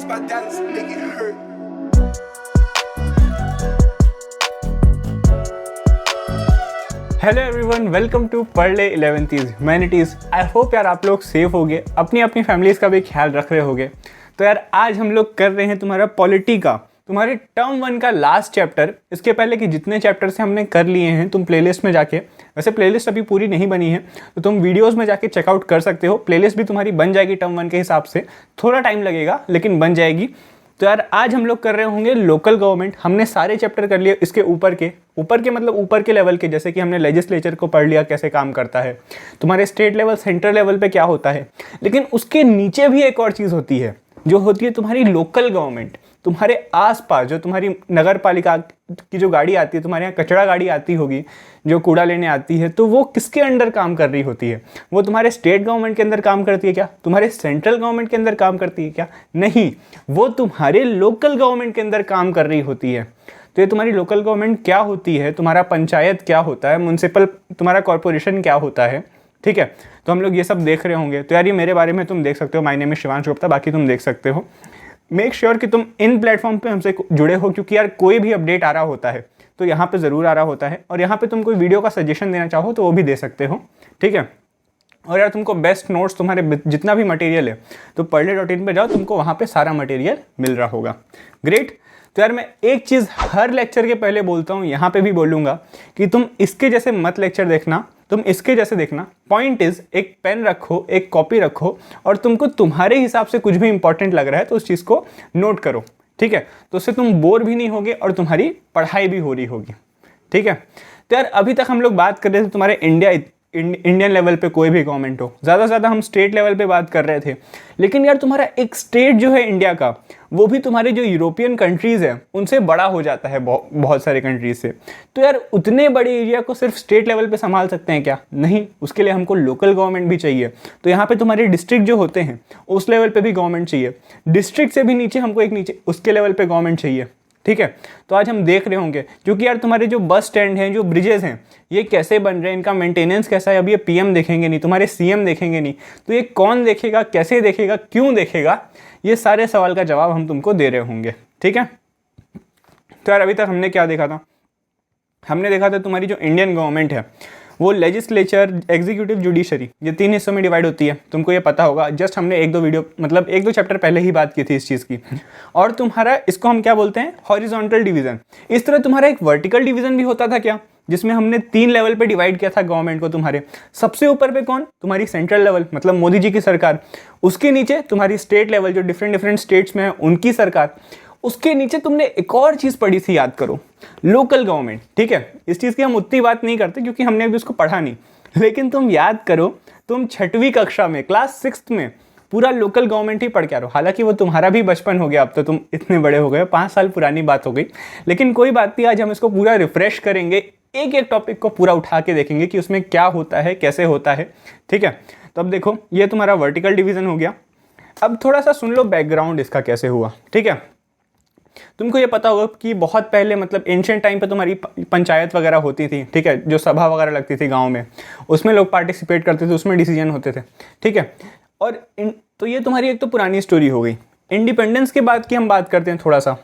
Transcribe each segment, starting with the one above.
my dance, make it hurt. Hello everyone, welcome to Padh Le 11th humanities. I hope यार आप लोग safe होगे, अपनी अपनी फैमिलीज़ का भी ख्याल रख रहे होगे। तो यार आज हम लोग कर रहे हैं तुम्हारा पॉलिटी का, तुम्हारे टर्म 1 का लास्ट चैप्टर। इसके पहले कि जितने चैप्टर्स हमने कर लिए हैं तुम प्लेलिस्ट में जाके, वैसे प्लेलिस्ट अभी पूरी नहीं बनी है तो तुम वीडियोस में जाके चेकआउट कर सकते हो। प्लेलिस्ट भी तुम्हारी बन जाएगी टर्म 1 के हिसाब से, थोड़ा टाइम लगेगा लेकिन बन जाएगी। तो यार आज हम लोग कर रहे होंगे लोकल गवर्नमेंट। हमने सारे चैप्टर कर लिए इसके ऊपर के मतलब ऊपर के लेवल के, जैसे कि हमने लेजिस्लेचर को पढ़ लिया कैसे काम करता है, तुम्हारे स्टेट लेवल सेंट्रल लेवल पे क्या होता है। लेकिन उसके नीचे भी एक और चीज़ होती है जो होती है तुम्हारी लोकल गवर्नमेंट। तुम्हारे आसपास जो तुम्हारी नगर पालिका की जो गाड़ी आती है, तुम्हारे यहाँ कचरा गाड़ी आती होगी जो कूड़ा लेने आती है, तो वो किसके अंडर काम कर रही होती है? वो तुम्हारे स्टेट गवर्नमेंट के अंदर काम करती है क्या? तुम्हारे सेंट्रल गवर्नमेंट के अंदर काम करती है क्या? नहीं, वो तुम्हारे लोकल गवर्नमेंट के अंदर काम कर रही होती है। तो ये तुम्हारी लोकल गवर्नमेंट क्या होती है, तुम्हारा पंचायत क्या होता है, म्युनिसिपल तुम्हारा कॉर्पोरेशन क्या होता है, ठीक है। तो हम लोग ये सब देख रहे होंगे। तो यार ये मेरे बारे में तुम देख सकते हो, my name is Shivansh Gupta, बाकी तुम देख सकते हो। मेक श्योर कि तुम इन प्लेटफॉर्म पे हमसे जुड़े हो, क्योंकि यार कोई भी अपडेट आ रहा होता है तो यहाँ पे ज़रूर आ रहा होता है। और यहाँ पे तुम कोई वीडियो का सजेशन देना चाहो तो वो भी दे सकते हो, ठीक है। और यार तुमको बेस्ट नोट्स, तुम्हारे जितना भी मटेरियल है तो पढ़ले.in पे जाओ, तुमको वहाँ पे सारा मटेरियल मिल रहा होगा। ग्रेट। तो यार मैं एक चीज़ हर लेक्चर के पहले बोलता हूँ, यहाँ पे भी बोलूँगा कि तुम इसके जैसे मत लेक्चर देखना, तुम इसके जैसे देखना। पॉइंट इज, एक पेन रखो, एक कॉपी रखो, और तुमको तुम्हारे हिसाब से कुछ भी इंपॉर्टेंट लग रहा है तो उस चीज़ को नोट करो, ठीक है। तो उससे तुम बोर भी नहीं होगे और तुम्हारी पढ़ाई भी हो रही होगी, ठीक है। तो यार अभी तक हम लोग बात कर रहे थे तुम्हारे इंडियन लेवल पे कोई भी गवर्नमेंट हो, ज़्यादा से ज़्यादा हम स्टेट लेवल पे बात कर रहे थे। लेकिन यार तुम्हारा एक स्टेट जो है इंडिया का, वो भी तुम्हारे जो यूरोपियन कंट्रीज़ हैं उनसे बड़ा हो जाता है, बहुत सारे कंट्रीज से। तो यार उतने बड़े एरिया को सिर्फ स्टेट लेवल पे संभाल सकते हैं क्या? नहीं, उसके लिए हमको लोकल गवर्नमेंट भी चाहिए। तो यहाँ पे तुम्हारे डिस्ट्रिक्ट जो होते हैं उस लेवल पे भी गवर्नमेंट चाहिए, डिस्ट्रिक्ट से भी नीचे हमको एक नीचे उसके लेवल पे गवर्नमेंट चाहिए, ठीक है। तो आज हम देख रहे होंगे, क्योंकि यार तुम्हारे जो बस स्टैंड हैं, जो ब्रिजेस हैं, ये कैसे बन रहे हैं, इनका मेंटेनेंस कैसा है। अब ये पीएम देखेंगे नहीं, तुम्हारे सीएम देखेंगे नहीं, तो ये कौन देखेगा, कैसे देखेगा, क्यों देखेगा? ये सारे सवाल का जवाब हम तुमको दे रहे होंगे, ठीक है। तो यार अभी तक हमने क्या देखा था? हमने देखा था तुम्हारी जो इंडियन गवर्नमेंट है वो लेजिस्लेचर, एग्जीक्यूटिव, जुडिशरी, ये 3 हिस्सों में डिवाइड होती है। तुमको ये पता होगा, जस्ट हमने एक दो चैप्टर पहले ही बात की थी इस चीज़ की। और तुम्हारा इसको हम क्या बोलते हैं? Horizontal division. इस तरह तुम्हारा एक वर्टिकल डिवीजन भी होता था क्या, जिसमें हमने 3 लेवल पे डिवाइड किया था गवर्नमेंट को। तुम्हारे सबसे ऊपर पे कौन? तुम्हारी सेंट्रल लेवल, मतलब मोदी जी की सरकार। उसके नीचे तुम्हारी स्टेट लेवल, जो डिफरेंट स्टेट्स में है उनकी सरकार। उसके नीचे तुमने एक और चीज़ पढ़ी थी, याद करो, लोकल गवर्नमेंट, ठीक है। इस चीज़ की हम उतनी बात नहीं करते क्योंकि हमने अभी उसको पढ़ा नहीं, लेकिन तुम याद करो, तुम 6वीं कक्षा में, क्लास 6 में पूरा लोकल गवर्नमेंट ही पढ़ के आ रहे हो। हालांकि वो तुम्हारा भी बचपन हो गया, अब तो तुम इतने बड़े हो गए, 5 साल पुरानी बात हो गई, लेकिन कोई बात नहीं। आज हम इसको पूरा रिफ्रेश करेंगे, एक एक टॉपिक को पूरा उठा के देखेंगे कि उसमें क्या होता है, कैसे होता है, ठीक है। तो अब देखो, ये तुम्हारा वर्टिकल डिवीजन हो गया। अब थोड़ा सा सुन लो बैकग्राउंड इसका कैसे हुआ, ठीक है। तुमको ये पता होगा कि बहुत पहले, मतलब एंशिएंट टाइम पे तुम्हारी पंचायत वगैरह होती थी, ठीक है, जो सभा वगैरह लगती थी गांव में, उसमें लोग पार्टिसिपेट करते थे, उसमें डिसीजन होते थे, ठीक है। और तो ये तुम्हारी एक तो पुरानी स्टोरी हो गई। इंडिपेंडेंस के बाद की हम बात करते हैं, थोड़ा सा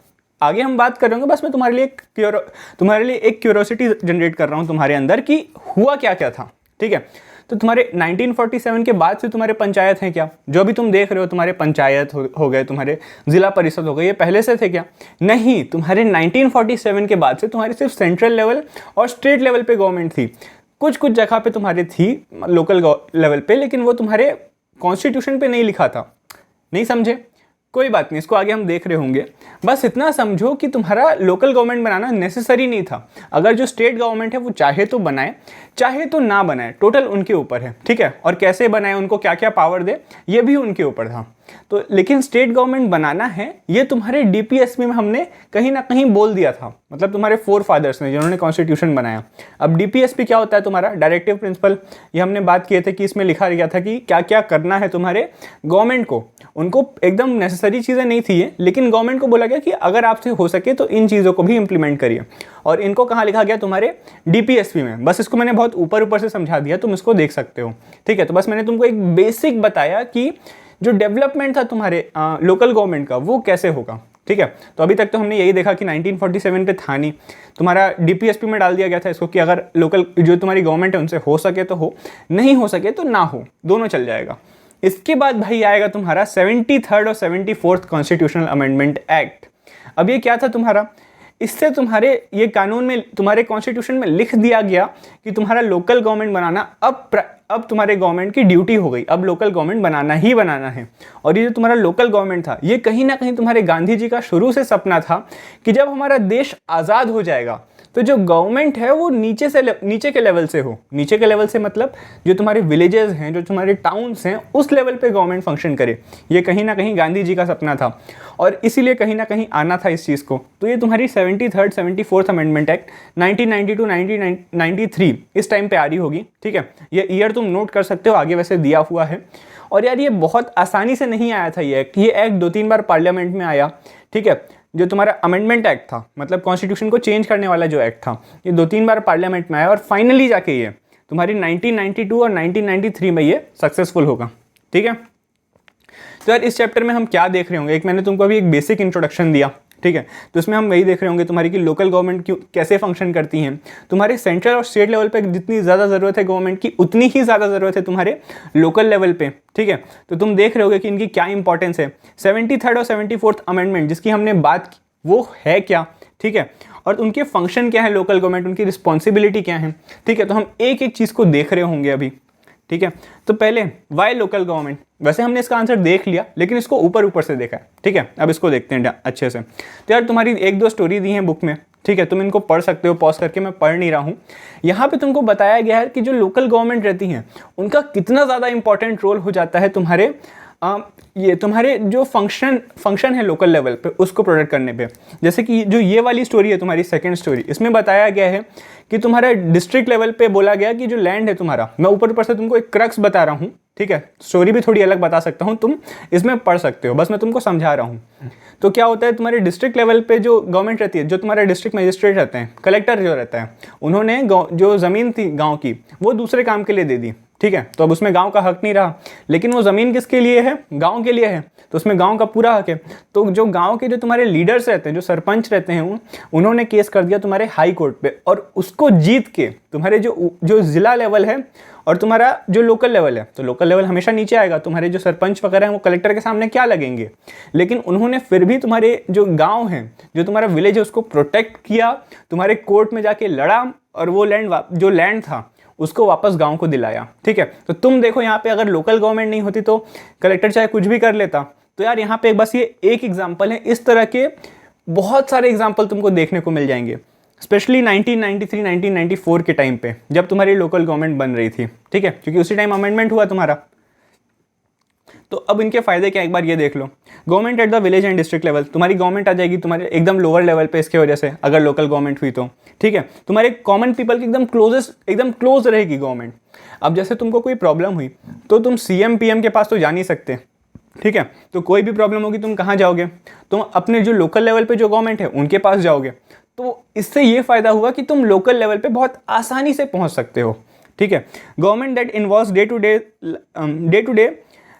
आगे हम बात करेंगे। बस मैं तुम्हारे लिए एक क्यूरोसिटी जनरेट कर रहा हूँ तुम्हारे अंदर कि हुआ क्या क्या था, ठीक है। तो तुम्हारे 1947 के बाद से तुम्हारे पंचायत हैं क्या? जो भी तुम देख रहे हो तुम्हारे पंचायत हो गए, तुम्हारे जिला परिषद हो गए, ये पहले से थे क्या? नहीं, तुम्हारे 1947 के बाद से तुम्हारे सिर्फ सेंट्रल लेवल और स्टेट लेवल पे गवर्नमेंट थी। कुछ जगह पे तुम्हारे थी लोकल लेवल पे, लेकिन वो तुम्हारे कॉन्स्टिट्यूशन पे नहीं लिखा था। नहीं समझे? कोई बात नहीं, इसको आगे हम देख रहे होंगे। बस इतना समझो कि तुम्हारा लोकल गवर्नमेंट बनाना नेसेसरी नहीं था। अगर जो स्टेट गवर्नमेंट है वो चाहे तो बनाए, चाहे तो ना बनाए, टोटल उनके ऊपर है, ठीक है। और कैसे बनाए, उनको क्या क्या पावर दे, ये भी उनके ऊपर था। तो लेकिन स्टेट गवर्नमेंट बनाना है, ये तुम्हारे डीपीएसपी में हमने कहीं ना कहीं बोल दिया था, मतलब तुम्हारे 4 फादर्स ने जिन्होंने कॉन्स्टिट्यूशन बनाया। अब डीपीएसपी क्या होता है? तुम्हारा डायरेक्टिव प्रिंसिपल। ये हमने बात किए थे कि इसमें लिखा गया था कि क्या क्या करना है तुम्हारे गवर्नमेंट को। उनको एकदम नेसेसरी चीज़ें नहीं थी ये, लेकिन गवर्नमेंट को बोला गया कि अगर आपसे हो सके तो इन चीज़ों को भी इंप्लीमेंट करिए। और इनको कहाँ लिखा गया? तुम्हारे डीपीएसपी में। बस इसको मैंने बहुत ऊपर से समझा दिया, तुम इसको देख सकते हो, ठीक है। तो बस मैंने तुमको एक बेसिक बताया कि जो डेवलपमेंट था तुम्हारे लोकल गवर्नमेंट का वो कैसे होगा। ठीक है, तो अभी तक तो हमने यही देखा कि 1947 पे था नहीं, तुम्हारा डीपीएसपी में डाल दिया गया था इसको कि अगर लोकल जो तुम्हारी गवर्नमेंट है उनसे हो सके तो हो, नहीं हो सके तो ना हो, दोनों चल जाएगा। इसके बाद भाई आएगा तुम्हारा 73rd और 74th कॉन्स्टिट्यूशनल अमेंडमेंट एक्ट। अब ये क्या था तुम्हारा, इससे तुम्हारे ये कानून में तुम्हारे कॉन्स्टिट्यूशन में लिख दिया गया कि तुम्हारा लोकल गवर्नमेंट बनाना अब तुम्हारे गवर्नमेंट की ड्यूटी हो गई, अब लोकल गवर्नमेंट बनाना ही बनाना है। और ये जो तुम्हारा लोकल गवर्नमेंट था ये कहीं ना कहीं तुम्हारे गांधी जी का शुरू से सपना था कि जब हमारा देश आज़ाद हो जाएगा तो जो गवर्नमेंट है वो नीचे के लेवल से हो। नीचे के लेवल से मतलब जो तुम्हारे विलेजेस हैं, जो तुम्हारे टाउन्स हैं, उस लेवल पे गवर्नमेंट फंक्शन करे। ये कहीं ना कहीं गांधी जी का सपना था और इसीलिए कहीं ना कहीं आना था इस चीज़ को। तो ये तुम्हारी 73rd 74th अमेंडमेंट एक्ट 1992 1993 इस टाइम पे आ रही होगी। ठीक है, ये ईयर तुम नोट कर सकते हो, आगे वैसे दिया हुआ है। और यार ये बहुत आसानी से नहीं आया था ये एक्ट 2-3 बार पार्लियामेंट में आया। ठीक है, जो तुम्हारा अमेंडमेंट एक्ट था, मतलब कॉन्स्टिट्यूशन को चेंज करने वाला जो एक्ट था, ये 2-3 बार पार्लियामेंट में आया और फाइनली जाके ये तुम्हारी 1992 और 1993 में ये सक्सेसफुल होगा। ठीक है, तो यार इस चैप्टर में हम क्या देख रहे होंगे, एक मैंने तुमको अभी एक बेसिक इंट्रोडक्शन दिया। ठीक है, तो इसमें हम वही देख रहे होंगे तुम्हारी कि लोकल गवर्नमेंट क्यों कैसे फंक्शन करती हैं। तुम्हारे सेंट्रल और स्टेट लेवल पे जितनी ज़्यादा ज़रूरत है गवर्नमेंट की, उतनी ही ज़्यादा ज़रूरत है तुम्हारे लोकल लेवल पे। ठीक है, तो तुम देख रहे होगे कि इनकी क्या इंपॉर्टेंस है। 73rd और 74th अमेंडमेंट जिसकी हमने बात की वो है क्या, ठीक है, और उनके फंक्शन क्या है लोकल गवर्नमेंट, उनकी रिस्पॉन्सिबिलिटी क्या है। ठीक है, तो हम एक एक चीज़ को देख रहे होंगे अभी। ठीक है, तो पहले वाई लोकल गवर्नमेंट, वैसे हमने इसका आंसर देख लिया लेकिन इसको ऊपर ऊपर से देखा है। ठीक है, अब इसको देखते हैं अच्छे से। तो यार तुम्हारी 1-2 स्टोरी दी हैं बुक में। ठीक है, तुम इनको पढ़ सकते हो पॉज करके, मैं पढ़ नहीं रहा हूँ। यहाँ पे तुमको बताया गया है कि जो लोकल गवर्नमेंट रहती हैं उनका कितना ज़्यादा इंपॉर्टेंट रोल हो जाता है तुम्हारे ये तुम्हारे जो फंक्शन है लोकल लेवल पे उसको प्रोटेक्ट करने पे। जैसे कि जो ये वाली स्टोरी है तुम्हारी सेकंड स्टोरी, इसमें बताया गया है कि तुम्हारा डिस्ट्रिक्ट लेवल पे बोला गया कि जो लैंड है तुम्हारा, मैं ऊपर ऊपर से तुमको एक क्रक्स बता रहा हूँ। ठीक है, स्टोरी भी थोड़ी अलग बता सकता हूँ, तुम इसमें पढ़ सकते हो, बस मैं तुमको समझा रहा हूँ। तो क्या होता है तुम्हारे डिस्ट्रिक्ट लेवल पे जो गवर्नमेंट रहती है, जो तुम्हारे डिस्ट्रिक्ट मजिस्ट्रेट रहते हैं, कलेक्टर जो रहता है, उन्होंने जो ज़मीन थी गाँव की वो दूसरे काम के लिए दे दी। ठीक है, तो अब उसमें गांव का हक नहीं रहा, लेकिन वो ज़मीन किसके लिए है, गांव के लिए है, तो उसमें गांव का पूरा हक है। तो जो गांव के जो तुम्हारे लीडर्स रहते हैं, जो सरपंच रहते हैं, उन्होंने केस कर दिया तुम्हारे हाई कोर्ट पे और उसको जीत के तुम्हारे जो ज़िला लेवल है और तुम्हारा जो लोकल लेवल है, तो लोकल लेवल हमेशा नीचे आएगा, तुम्हारे जो सरपंच वगैरह हैं वो कलेक्टर के सामने क्या लगेंगे, लेकिन उन्होंने फिर भी तुम्हारे जो गाँव हैं, जो तुम्हारा विलेज है उसको प्रोटेक्ट किया, तुम्हारे कोर्ट में जाके लड़ा और वो जो लैंड था उसको वापस गांव को दिलाया। ठीक है, तो तुम देखो यहाँ पे अगर लोकल गवर्नमेंट नहीं होती तो कलेक्टर चाहे कुछ भी कर लेता। तो यार यहाँ पे बस ये एक एग्जांपल है, इस तरह के बहुत सारे एग्जांपल तुमको देखने को मिल जाएंगे, स्पेशली 1993 1994 के टाइम पे जब तुम्हारी लोकल गवर्नमेंट बन रही थी। ठीक है, क्योंकि उसी टाइम अमेंडमेंट हुआ तुम्हारा। तो अब इनके फायदे क्या, एक बार ये देख लो। Government at the village and district level, तुम्हारी गवर्नमेंट आ जाएगी तुम्हारे एकदम लोअर लेवल पे इसके वजह से, अगर लोकल गवर्नमेंट हुई तो। ठीक है, तुम्हारे कॉमन पीपल की एकदम क्लोज रहेगी गवर्नमेंट। अब जैसे तुमको कोई प्रॉब्लम हुई तो तुम सीएम पीएम के पास तो जा नहीं सकते। ठीक है, तो कोई भी प्रॉब्लम होगी तुम कहाँ जाओगे, तुम अपने जो लोकल लेवल पे जो गवर्नमेंट है उनके पास जाओगे। तो इससे ये फायदा हुआ कि तुम लोकल लेवल पे बहुत आसानी से पहुँच सकते हो। ठीक है, government that involves day to day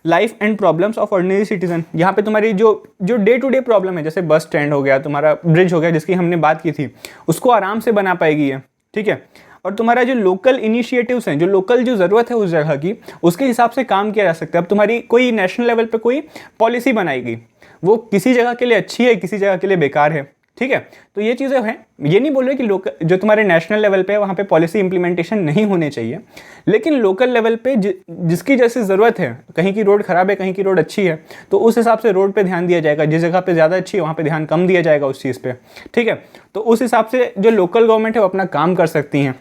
life and problems of ordinary citizen, यहाँ पे तुम्हारी जो डे टू डे प्रॉब्लम है, जैसे बस स्टैंड हो गया, तुम्हारा ब्रिज हो गया जिसकी हमने बात की थी, उसको आराम से बना पाएगी है। ठीक है, और तुम्हारा जो लोकल इनिशिएटिव्स हैं, जो लोकल जो ज़रूरत है उस जगह की, उसके हिसाब से काम किया जा सकता है। अब तुम्हारी कोई नेशनल लेवल पे कोई पॉलिसी बनाएगी, वो किसी जगह के लिए अच्छी है, किसी जगह के लिए बेकार है। ठीक है, तो ये चीज़ें हैं, ये नहीं बोल रहे कि लोकल जो तुम्हारे नेशनल लेवल पे है वहाँ पे पॉलिसी इंप्लीमेंटेशन नहीं होने चाहिए, लेकिन लोकल लेवल पे जिसकी जैसी ज़रूरत है, कहीं की रोड ख़राब है, कहीं की रोड अच्छी है, तो उस हिसाब से रोड पे ध्यान दिया जाएगा, जिस जगह पे ज़्यादा अच्छी है वहाँ पे ध्यान कम दिया जाएगा उस चीज़ पे। ठीक है, तो उस हिसाब से जो लोकल गवर्नमेंट है वो अपना काम कर सकती हैं।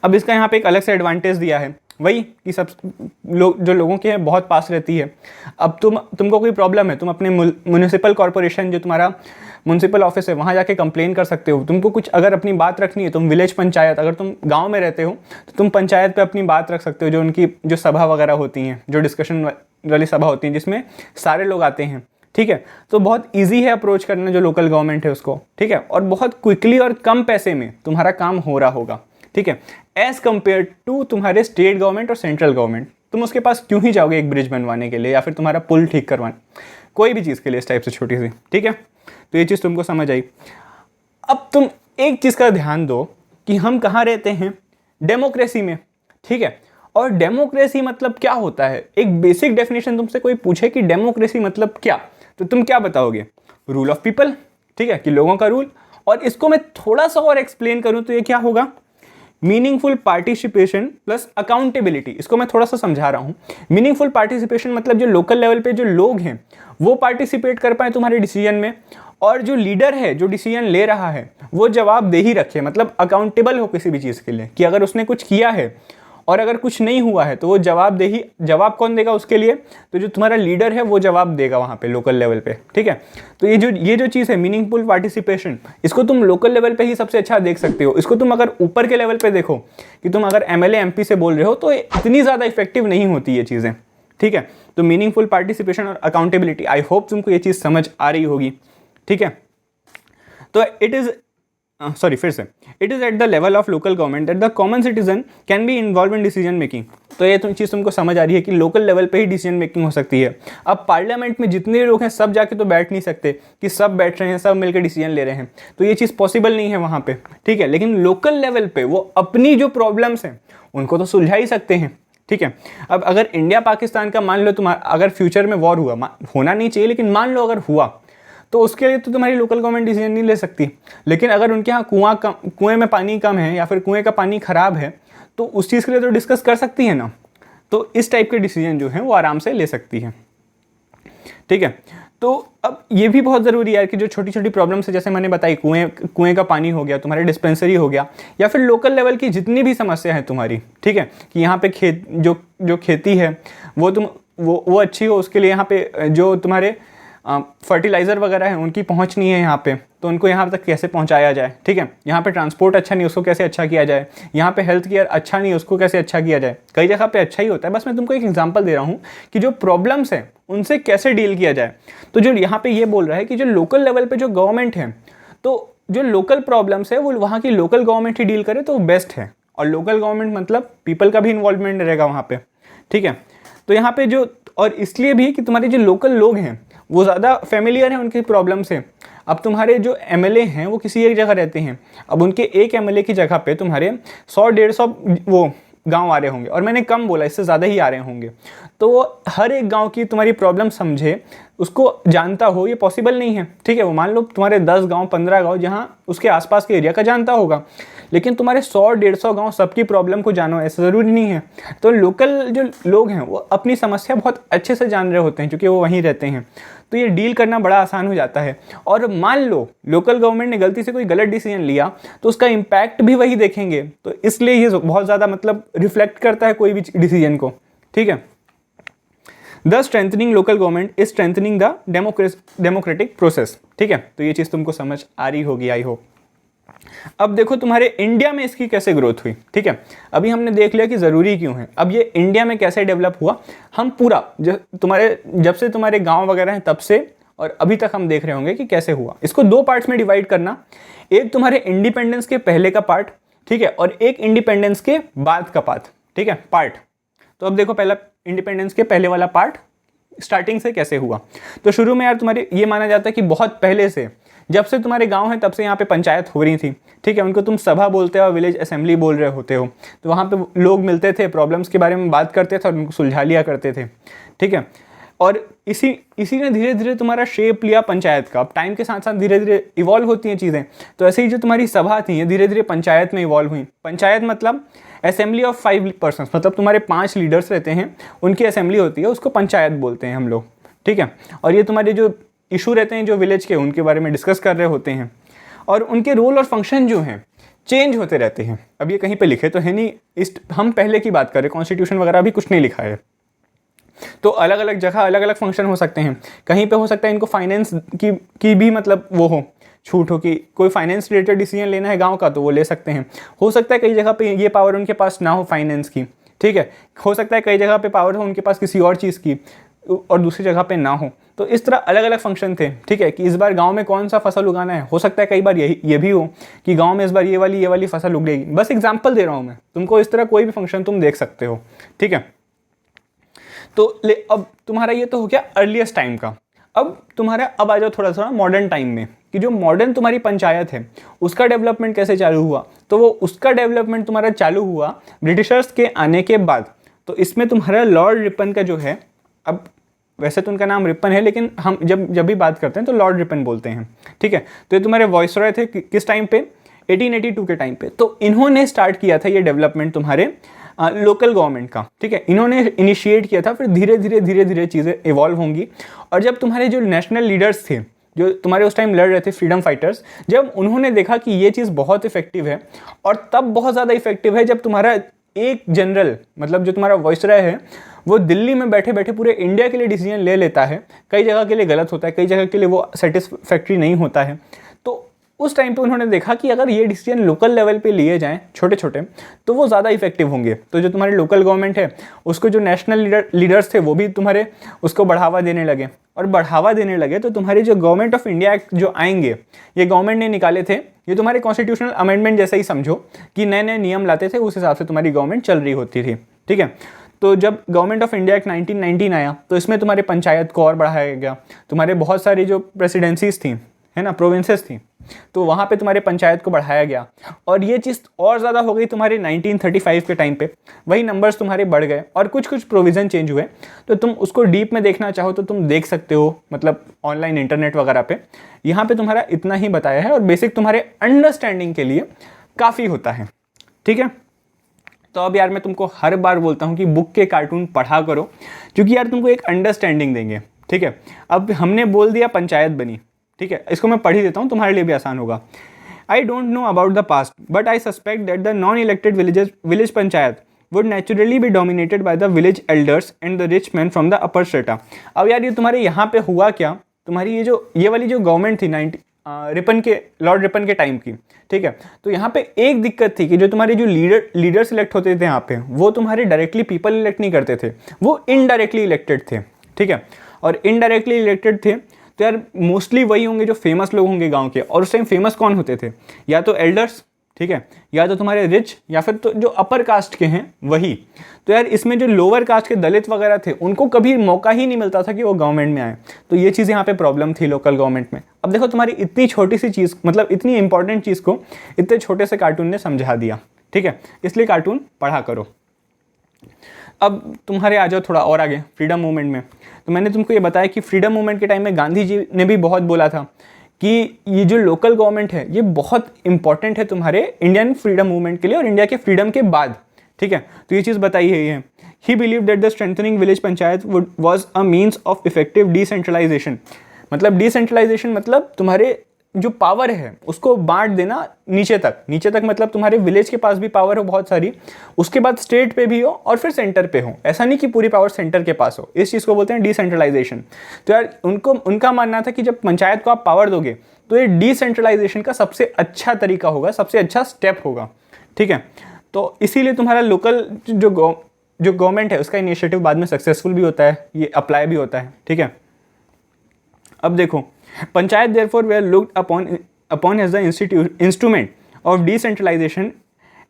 अब इसका यहाँ पे एक अलग से एडवांटेज दिया है, वही कि सब जो लोगों के हैं बहुत पास रहती है। अब तुमको कोई प्रॉब्लम है, तुम अपने म्यूनिसिपल कॉर्पोरेशन जो तुम्हारा म्यूनिसिपल ऑफिस है वहाँ जाके कंप्लेन कर सकते हो। तुमको कुछ अगर अपनी बात रखनी है, तुम विलेज पंचायत, अगर तुम गांव में रहते हो तो तुम पंचायत पे अपनी बात रख सकते हो, जो उनकी जो सभा वगैरह होती हैं, जो डिस्कशन वाली सभा होती हैं जिसमें सारे लोग आते हैं। ठीक है, तो बहुत ईजी है अप्रोच करना जो लोकल गवर्नमेंट है उसको। ठीक है, और बहुत क्विकली और कम पैसे में तुम्हारा काम हो रहा होगा। ठीक है, एज कंपेयर टू तुम्हारे स्टेट गवर्नमेंट और सेंट्रल गवर्नमेंट। तुम उसके पास क्यों ही जाओगे एक ब्रिज बनवाने के लिए या फिर तुम्हारा पुल ठीक करवाने, कोई भी चीज़ के लिए इस टाइप से छोटी सी, ठीक है। तो ये चीज़ तुमको समझ आई। अब तुम एक चीज़ का ध्यान दो कि हम कहाँ रहते हैं, डेमोक्रेसी में, ठीक है। और डेमोक्रेसी मतलब क्या होता है, एक बेसिक डेफिनेशन तुमसे कोई पूछे कि डेमोक्रेसी मतलब क्या, तो तुम क्या बताओगे, रूल ऑफ पीपल, ठीक है, कि लोगों का रूल। और इसको मैं थोड़ा सा और एक्सप्लेन करूं तो ये क्या होगा, मीनिंगफुल पार्टिसिपेशन प्लस अकाउंटेबिलिटी। इसको मैं थोड़ा सा समझा रहा हूँ। मीनिंगफुल पार्टिसिपेशन मतलब जो लोकल लेवल पे जो लोग हैं वो पार्टिसिपेट कर पाए तुम्हारे डिसीजन में, और जो लीडर है जो डिसीजन ले रहा है वो जवाबदेही रखे, मतलब अकाउंटेबल हो किसी भी चीज़ के लिए, कि अगर उसने कुछ किया है और अगर कुछ नहीं हुआ है तो वो जवाब कौन देगा उसके लिए, तो जो तुम्हारा लीडर है वो जवाब देगा वहाँ पे लोकल लेवल पे, ठीक है। तो ये जो चीज़ है मीनिंगफुल पार्टिसिपेशन, इसको तुम लोकल लेवल पे ही सबसे अच्छा देख सकते हो। इसको तुम अगर ऊपर के लेवल पे देखो कि तुम अगर एमएलए एमपी से बोल रहे हो तो इतनी ज़्यादा इफेक्टिव नहीं होती ये चीज़ें, ठीक है। तो मीनिंगफुल पार्टिसिपेशन और अकाउंटेबिलिटी, आई होप तुमको ये चीज़ समझ आ रही होगी, ठीक है। तो it is at the level of local government that the common citizen can be involve in decision making. तो ये चीज़ तुमको समझ आ रही है कि लोकल लेवल पे ही डिसीजन मेकिंग हो सकती है। अब पार्लियामेंट में जितने लोग हैं सब जाके तो बैठ नहीं सकते कि सब बैठ रहे हैं सब मिलकर डिसीजन ले रहे हैं, तो ये चीज़ पॉसिबल नहीं है वहाँ पे, ठीक है। लेकिन लोकल लेवल पे वो अपनी जो प्रॉब्लम्स हैं उनको तो सुलझा ही सकते हैं, ठीक है। अब अगर इंडिया पाकिस्तान का मान लो तुम्हारा अगर फ्यूचर में वॉर हुआ, होना नहीं चाहिए लेकिन मान लो अगर हुआ, तो उसके लिए तो तुम्हारी लोकल गवर्नमेंट डिसीजन नहीं ले सकती। लेकिन अगर उनके यहाँ कुएं में पानी कम है या फिर कुएं का पानी खराब है तो उस चीज़ के लिए तो डिस्कस कर सकती है ना। तो इस टाइप के डिसीजन जो हैं वो आराम से ले सकती है, ठीक है। तो अब ये भी बहुत ज़रूरी है कि जो छोटी छोटी प्रॉब्लम्स है जैसे मैंने बताई, कुएं का पानी हो गया, तुम्हारे डिस्पेंसरी हो गया, या फिर लोकल लेवल की जितनी भी समस्या है तुम्हारी, ठीक है, कि यहाँ पे जो खेती है वो अच्छी हो, उसके लिए यहाँ पे जो तुम्हारे फर्टिलाइज़र वगैरह है उनकी पहुंच नहीं है यहाँ पे, तो उनको यहाँ तक कैसे पहुंचाया जाए, ठीक है। यहाँ पे ट्रांसपोर्ट अच्छा नहीं, उसको कैसे अच्छा किया जाए। यहाँ पे हेल्थ केयर अच्छा नहीं, उसको कैसे अच्छा किया जाए। कई जगह पे अच्छा ही होता है, बस मैं तुमको एक एग्जांपल दे रहा हूँ कि जो प्रॉब्लम्स हैं उनसे कैसे डील किया जाए। तो जो यहाँ पे ये बोल रहा है कि जो लोकल लेवल पर जो गवर्नमेंट है, तो जो लोकल प्रॉब्लम्स है वो वहाँ की लोकल गवर्नमेंट ही डील करे तो बेस्ट है। और लोकल गवर्नमेंट मतलब पीपल का भी इन्वॉल्वमेंट रहेगा वहाँ पे, ठीक है। तो यहाँ पे जो, और इसलिए भी कि तुम्हारे जो लोकल लोग हैं वो ज़्यादा फेमिलियर हैं उनकी प्रॉब्लम से। अब तुम्हारे जो एमएलए हैं वो किसी एक जगह रहते हैं, अब उनके एक एमएलए की जगह पे तुम्हारे 100-150 वो गांव आ रहे होंगे, और मैंने कम बोला, इससे ज़्यादा ही आ रहे होंगे। तो वो हर एक गांव की तुम्हारी प्रॉब्लम समझे, उसको जानता हो, ये पॉसिबल नहीं है, ठीक है। वो मान लो तुम्हारे 10 गाँव 15 गाँव जहाँ उसके आसपास के एरिया का जानता होगा, लेकिन तुम्हारे 100-150 गांव सबकी प्रॉब्लम को जानो ऐसा ज़रूरी नहीं है। तो लोकल जो लोग हैं वो अपनी समस्या बहुत अच्छे से जान रहे होते हैं क्योंकि वो वहीं रहते हैं, तो ये डील करना बड़ा आसान हो जाता है। और मान लो लोकल गवर्नमेंट ने गलती से कोई गलत डिसीजन लिया तो उसका इम्पैक्ट भी वही देखेंगे, तो इसलिए ये बहुत ज़्यादा मतलब रिफ्लेक्ट करता है कोई भी डिसीजन को, ठीक है। The strengthening local government is strengthening the democratic process, ठीक है। तो ये चीज़ तुमको समझ आ रही होगी आई होप। अब देखो तुम्हारे इंडिया में इसकी कैसे ग्रोथ हुई, ठीक है। अभी हमने देख लिया कि ज़रूरी क्यों है, अब ये इंडिया में कैसे डेवलप हुआ, हम पूरा जब से तुम्हारे गांव वगैरह हैं तब से और अभी तक हम देख रहे होंगे कि कैसे हुआ। इसको 2 पार्ट्स में डिवाइड करना, एक तुम्हारे इंडिपेंडेंस के पहले का पार्ट, ठीक है, और एक इंडिपेंडेंस के बाद का पार्ट, ठीक है, पार्ट। तो अब देखो पहला इंडिपेंडेंस के पहले वाला पार्ट स्टार्टिंग से कैसे हुआ। तो शुरू में यार तुम्हारे ये माना जाता है कि बहुत पहले से, जब से तुम्हारे गांव है तब से यहाँ पे पंचायत हो रही थी, ठीक है। उनको तुम सभा बोलते हो, विलेज असेंबली बोल रहे होते हो, तो वहाँ पे लोग मिलते थे, प्रॉब्लम्स के बारे में बात करते थे और उनको सुलझा लिया करते थे, ठीक है। और इसी ने धीरे धीरे तुम्हारा शेप लिया पंचायत का। अब टाइम के साथ साथ धीरे धीरे इवॉल्व होती हैं चीज़ें, तो ऐसे ही जो तुम्हारी सभा थी ये धीरे धीरे पंचायत में इवॉल्व हुई। पंचायत मतलब असेंबली ऑफ 5 पर्सन्स, मतलब तुम्हारे 5 लीडर्स रहते हैं, उनकी असेंबली होती है, उसको पंचायत बोलते हैं हम लोग, ठीक है। और ये तुम्हारे जो इशू रहते हैं जो विलेज के, उनके बारे में डिस्कस कर रहे होते हैं, और उनके रोल और फंक्शन जो हैं चेंज होते रहते हैं। अब ये कहीं पे लिखे तो है नहीं, हम पहले की बात करें, कॉन्स्टिट्यूशन वगैरह भी कुछ नहीं लिखा है, तो अलग अलग जगह अलग अलग फंक्शन हो सकते हैं। कहीं पे हो सकता है इनको फाइनेंस की भी मतलब वो हो, छूट हो कि कोई फाइनेंस रिलेटेड डिसीजन लेना है गांव का तो वो ले सकते हैं। हो सकता है कई जगह पे ये पावर उनके पास ना हो फाइनेंस की, ठीक है। हो सकता है कई जगह पे पावर हो उनके पास किसी और चीज़ की और दूसरी जगह पे ना हो। तो इस तरह अलग अलग फंक्शन थे, ठीक है, कि इस बार गांव में कौन सा फसल उगाना है। हो सकता है कई बार ये भी हो कि गांव में इस बार ये वाली फसल उगेगी। बस एग्जांपल दे रहा हूँ मैं तुमको, इस तरह कोई भी फंक्शन तुम देख सकते हो, ठीक है। तो अब तुम्हारा ये तो हो गया अर्लीस्ट टाइम का। अब आ जाओ थोड़ा सा मॉडर्न टाइम में कि जो मॉडर्न तुम्हारी पंचायत है उसका डेवलपमेंट कैसे चालू हुआ। तो वो उसका डेवलपमेंट तुम्हारा चालू हुआ ब्रिटिशर्स के आने के बाद। तो इसमें तुम्हारा लॉर्ड रिपन का जो है, अब वैसे तो उनका नाम रिपन है लेकिन हम जब भी बात करते हैं तो लॉर्ड रिपन बोलते हैं, ठीक है। तो ये तुम्हारे वॉइसरॉय थे किस टाइम पे, 1882 के टाइम पे। तो इन्होंने स्टार्ट किया था ये डेवलपमेंट तुम्हारे लोकल गवर्नमेंट का, ठीक है। इन्होंने इनिशिएट किया था, फिर धीरे धीरे चीज़ें इवॉल्व होंगी। और जब तुम्हारे जो नेशनल लीडर्स थे जो तुम्हारे उस टाइम लड़ रहे थे, फ्रीडम फाइटर्स, जब उन्होंने देखा कि ये चीज़ बहुत इफेक्टिव है, और तब बहुत ज़्यादा इफेक्टिव है जब तुम्हारा एक जनरल, मतलब जो तुम्हारा वॉइसरॉय है, वो दिल्ली में बैठे बैठे पूरे इंडिया के लिए डिसीजन ले लेता है। कई जगह के लिए गलत होता है, कई जगह के लिए वो सेटिस्फैक्ट्री नहीं होता है। तो उस टाइम पे उन्होंने देखा कि अगर ये डिसीजन लोकल लेवल पे लिए जाएं छोटे छोटे, तो वो ज़्यादा इफेक्टिव होंगे। तो जो तुम्हारी लोकल गवर्नमेंट है उसको जो नेशनल लीडर्स थे वो भी तुम्हारे उसको बढ़ावा देने लगे, और बढ़ावा देने लगे तो तुम्हारी जो गवर्नमेंट ऑफ इंडिया एक्ट जो आएंगे, ये गवर्नमेंट ने निकाले थे। ये तुम्हारे कॉन्स्टिट्यूशनल अमेंडमेंट जैसा ही समझो कि नए नए नियम लाते थे, उस हिसाब से तुम्हारी गवर्नमेंट चल रही होती थी, ठीक है। तो जब गवर्नमेंट ऑफ इंडिया एक्ट 1919 आया तो इसमें तुम्हारे पंचायत को और बढ़ाया गया। तुम्हारे बहुत सारी जो प्रेसिडेंसीज थी, है ना, प्रोविंसेस थी, तो वहाँ पे तुम्हारे पंचायत को बढ़ाया गया। और ये चीज़ और ज़्यादा हो गई तुम्हारे 1935 के टाइम पे। वही नंबर्स तुम्हारे बढ़ गए और कुछ कुछ प्रोविज़न चेंज हुए। तो तुम उसको डीप में देखना चाहो तो तुम देख सकते हो, मतलब ऑनलाइन इंटरनेट वगैरह पे। यहाँ पे तुम्हारा इतना ही बताया है और बेसिक तुम्हारे अंडरस्टैंडिंग के लिए काफ़ी होता है, ठीक है। तो अब यार मैं तुमको हर बार बोलता हूँ कि बुक के कार्टून पढ़ा करो, क्योंकि यार तुमको एक अंडरस्टैंडिंग देंगे, ठीक है। अब हमने बोल दिया पंचायत बनी, ठीक है, इसको मैं पढ़ ही देता हूँ, तुम्हारे लिए भी आसान होगा। I don't know about the past but I suspect that the non elected village panchayat would naturally be dominated by the village elders and the rich man from the upper strata. अब यार ये तुम्हारे यहाँ पे हुआ क्या, तुम्हारी ये वाली जो गवर्नमेंट थी लॉर्ड रिपन के टाइम की, ठीक है। तो यहाँ पे एक दिक्कत थी कि जो तुम्हारे जो लीडर्स इलेक्ट होते थे यहाँ पे, वो तुम्हारे डायरेक्टली पीपल इलेक्ट नहीं करते थे, वो इनडायरेक्टली इलेक्टेड थे, ठीक है। और इनडायरेक्टली इलेक्टेड थे तो यार मोस्टली वही होंगे जो फेमस लोग होंगे गांव के। और उस टाइम फेमस कौन होते थे, या तो एल्डर्स, ठीक है, या तो तुम्हारे रिच, या फिर तो जो अपर कास्ट के हैं वही। तो यार इसमें जो लोअर कास्ट के दलित वगैरह थे उनको कभी मौका ही नहीं मिलता था कि वो गवर्नमेंट में आए। तो ये चीज़ यहाँ पे प्रॉब्लम थी लोकल गवर्नमेंट में। अब देखो तुम्हारी इतनी छोटी सी चीज़, मतलब इतनी इंपॉर्टेंट चीज़ को इतने छोटे से कार्टून ने समझा दिया, ठीक है। इसलिए कार्टून पढ़ा करो। अब तुम्हारे आ जाओ थोड़ा और आगे फ्रीडम मूवमेंट में। तो मैंने तुमको ये बताया कि फ्रीडम मूवमेंट के टाइम में गांधी जी ने भी बहुत बोला था कि ये जो लोकल गवर्नमेंट है ये बहुत इंपॉर्टेंट है तुम्हारे इंडियन फ्रीडम मूवमेंट के लिए और इंडिया के फ्रीडम के बाद, ठीक है। तो ये चीज़ बताई है। He believe that the strengthening village panchayat was a means of effective decentralization. मतलब डिसेंट्रलाइजेशन मतलब तुम्हारे जो पावर है उसको बांट देना नीचे तक, मतलब तुम्हारे विलेज के पास भी पावर हो बहुत सारी, उसके बाद स्टेट पे भी हो और फिर सेंटर पे हो। ऐसा नहीं कि पूरी पावर सेंटर के पास हो, इस चीज़ को बोलते हैं डिसेंट्रलाइजेशन। तो यार उनका मानना था कि जब पंचायत को आप पावर दोगे तो ये डिसेंट्रलाइजेशन का सबसे अच्छा तरीका होगा, सबसे अच्छा स्टेप होगा, ठीक है। तो इसीलिए तुम्हारा लोकल जो गवर्नमेंट है उसका इनिशिएटिव बाद में सक्सेसफुल भी होता है, ये अप्लाई भी होता है, ठीक है। अब देखो panchayat therefore were looked upon as the instrument of decentralization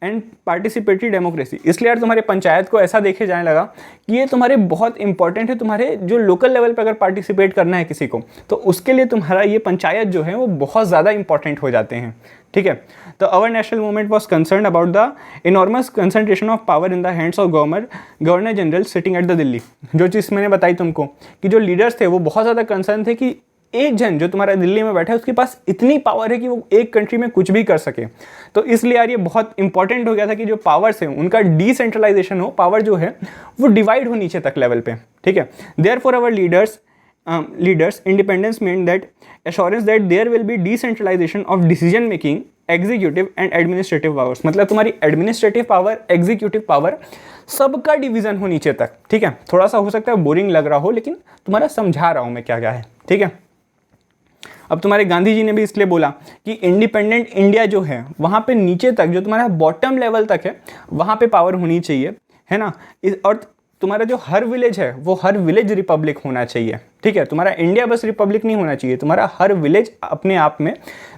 and participatory democracy. इसलिए यार तुम्हारे पंचायत को ऐसा देखे जाने लगा कि ये तुम्हारे बहुत इंपॉर्टेंट है, तुम्हारे जो लोकल लेवल पे अगर पार्टिसिपेट करना है किसी को तो उसके लिए तुम्हारा ये पंचायत जो है वो बहुत ज़्यादा इंपॉर्टेंट हो जाते हैं, ठीक है। तो our national movement was concern about the enormous concentration of power in the hands of governor general sitting at the Delhi. जो चीज़ मैंने बताई तुमको कि जो लीडर्स थे वो बहुत ज़्यादा कंसर्न थे कि एक जन जो तुम्हारा दिल्ली में बैठा है उसके पास इतनी पावर है कि वो एक कंट्री में कुछ भी कर सके। तो इसलिए यार ये बहुत इंपॉर्टेंट हो गया था कि जो पावर्स है उनका डिसेंट्रलाइजेशन हो, पावर जो है वो डिवाइड हो नीचे तक लेवल पे, ठीक है। Therefore our leaders independence mean that assurance that there will be decentralization of decision making executive and administrative powers. मतलब तुम्हारी एडमिनिस्ट्रेटिव पावर, एग्जीक्यूटिव पावर, सबका डिवीजन हो नीचे तक, ठीक है। थोड़ा सा हो सकता है बोरिंग लग रहा हो लेकिन तुम्हारा समझा रहा हूँ मैं क्या क्या है, ठीक है। अब तुम्हारे गांधी जी ने भी इसलिए बोला कि इंडिपेंडेंट इंडिया जो है वहाँ पे नीचे तक जो तुम्हारा बॉटम लेवल तक है वहाँ पे पावर होनी चाहिए, है ना। और तुम्हारा जो हर विलेज है वो हर विलेज रिपब्लिक होना चाहिए, ठीक है। तुम्हारा इंडिया बस रिपब्लिक नहीं होना चाहिए, तुम्हारा हर विलेज अपने आप में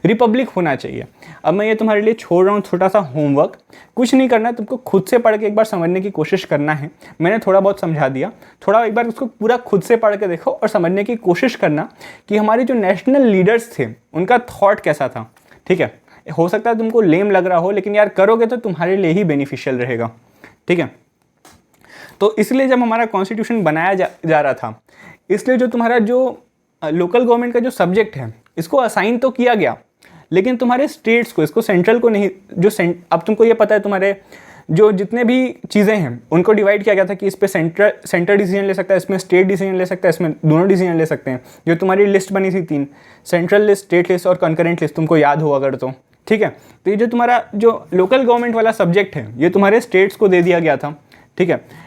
रिपब्लिक होना चाहिए। अब मैं ये तुम्हारे लिए छोड़ रहा हूँ छोटा सा होमवर्क, कुछ नहीं करना है, तुमको खुद से पढ़ के एक बार समझने की कोशिश करना है। मैंने थोड़ा बहुत समझा दिया, थोड़ा एक बार उसको पूरा खुद से पढ़ के देखो और समझने की कोशिश करना कि हमारे जो नेशनल लीडर्स थे उनका थॉट कैसा था, ठीक है। हो सकता है तुमको लेम लग रहा हो, लेकिन यार करोगे तो तुम्हारे लिए ही बेनिफिशियल रहेगा, ठीक है। तो इसलिए जब हमारा कॉन्स्टिट्यूशन बनाया जा रहा था, इसलिए जो तुम्हारा जो लोकल गवर्नमेंट का जो सब्जेक्ट है इसको असाइन तो किया गया, लेकिन तुम्हारे स्टेट्स को, इसको सेंट्रल को नहीं। अब तुमको ये पता है तुम्हारे जो जितने भी चीज़ें हैं उनको डिवाइड किया गया था कि इस पे सेंटर डिसीजन ले सकता है, इसमें स्टेट डिसीजन ले सकता है, इसमें दोनों डिसीजन ले सकते हैं। जो तुम्हारी लिस्ट बनी थी 3, सेंट्रल लिस्ट, स्टेट लिस्ट और कंकरेंट लिस्ट, तुमको याद हो अगर तो, ठीक है। तो ये जो तुम्हारा जो लोकल गवर्नमेंट वाला सब्जेक्ट है ये तुम्हारे स्टेट्स को दे दिया गया था, ठीक है।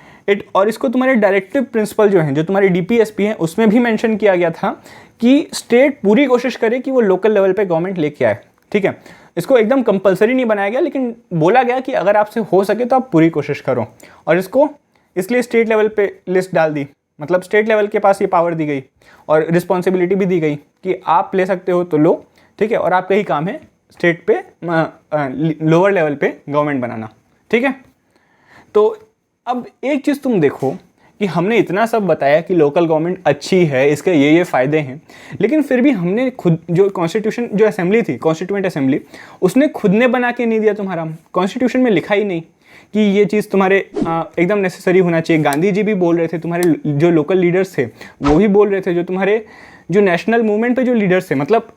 और इसको तुम्हारे डायरेक्टिव प्रिंसिपल जो हैं, जो तुम्हारी डीपीएसपी हैं, उसमें भी मेंशन किया गया था कि स्टेट पूरी कोशिश करे कि वो लोकल लेवल पे गवर्नमेंट लेके आए, ठीक है। इसको एकदम कंपलसरी नहीं बनाया गया, लेकिन बोला गया कि अगर आपसे हो सके तो आप पूरी कोशिश करो। और इसको इसलिए स्टेट लेवल पे लिस्ट डाल दी, मतलब स्टेट लेवल के पास ये पावर दी गई और रिस्पॉन्सिबिलिटी भी दी गई कि आप ले सकते हो तो लो, ठीक है। और आपका ही काम है स्टेट पे लोअर लेवल पे गवर्नमेंट बनाना, ठीक है। तो अब एक चीज़ तुम देखो कि हमने इतना सब बताया कि लोकल गवर्नमेंट अच्छी है, इसके ये फ़ायदे हैं, लेकिन फिर भी हमने खुद जो कॉन्स्टिट्यूशन, जो असेंबली थी, कॉन्स्टिट्यूएंट असेंबली, उसने खुद ने बना के नहीं दिया। तुम्हारा कॉन्स्टिट्यूशन में लिखा ही नहीं कि ये चीज़ तुम्हारे एकदम नेसेसरी होना चाहिए। गांधी जी भी बोल रहे थे, तुम्हारे जो लोकल लीडर्स थे वो भी बोल रहे थे, जो तुम्हारे जो नेशनल मूवमेंट पे जो लीडर्स थे, मतलब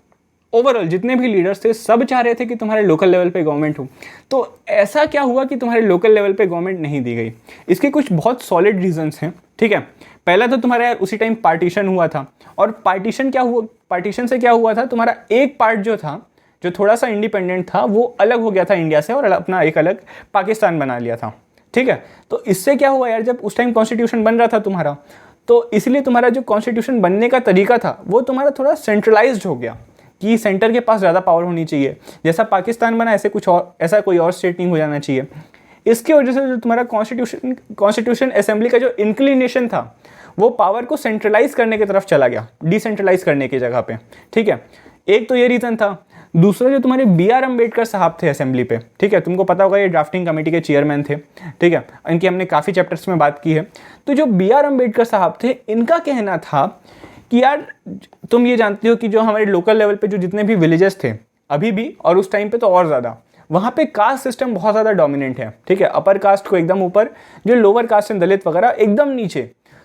ओवरऑल जितने भी लीडर्स थे सब चाह रहे थे कि तुम्हारे लोकल लेवल पे गवर्नमेंट हो। तो ऐसा क्या हुआ कि तुम्हारे लोकल लेवल पे गवर्नमेंट नहीं दी गई? इसके कुछ बहुत सॉलिड रीजंस हैं, ठीक है। पहला तो तुम्हारा यार उसी टाइम पार्टीशन हुआ था, और पार्टीशन क्या हुआ, पार्टीशन से क्या हुआ था, तुम्हारा एक पार्ट जो था, जो थोड़ा सा इंडिपेंडेंट था, वो अलग हो गया था इंडिया से और अपना एक अलग पाकिस्तान बना लिया था, ठीक है। तो इससे क्या हुआ यार, जब उस टाइम कॉन्स्टिट्यूशन बन रहा था तुम्हारा, तो इसलिए तुम्हारा जो कॉन्स्टिट्यूशन बनने का तरीका था वो तुम्हारा थोड़ा सेंट्रलाइज्ड हो गया कि सेंटर के पास ज़्यादा पावर होनी चाहिए। जैसा पाकिस्तान बना ऐसे कुछ और, ऐसा कोई और स्टेट नहीं हो जाना चाहिए। इसकी वजह से जो तुम्हारा कॉन्स्टिट्यूशन असेंबली का जो इंक्लिनेशन था वो पावर को सेंट्रलाइज करने की तरफ चला गया, डिसेंट्रलाइज करने की जगह पे, ठीक है। एक तो ये रीज़न था। दूसरा, जो तुम्हारे BR अम्बेडकर साहब थे असेंबली पे, ठीक है, तुमको पता होगा ये ड्राफ्टिंग कमेटी के चेयरमैन थे, ठीक है, इनकी हमने काफ़ी चैप्टर्स में बात की है। तो जो BR अम्बेडकर साहब थे, इनका कहना था कि यार तुम ये जानते हो कि जो हमारे लोकल लेवल पे जो जितने भी विलेजेस थे अभी भी, और उस टाइम पे तो और ज़्यादा, वहाँ पे कास्ट सिस्टम बहुत ज़्यादा डोमिनेंट है, ठीक है। अपर कास्ट को एकदम ऊपर, जो लोअर कास्ट एंड दलित वगैरह एकदम नीचे।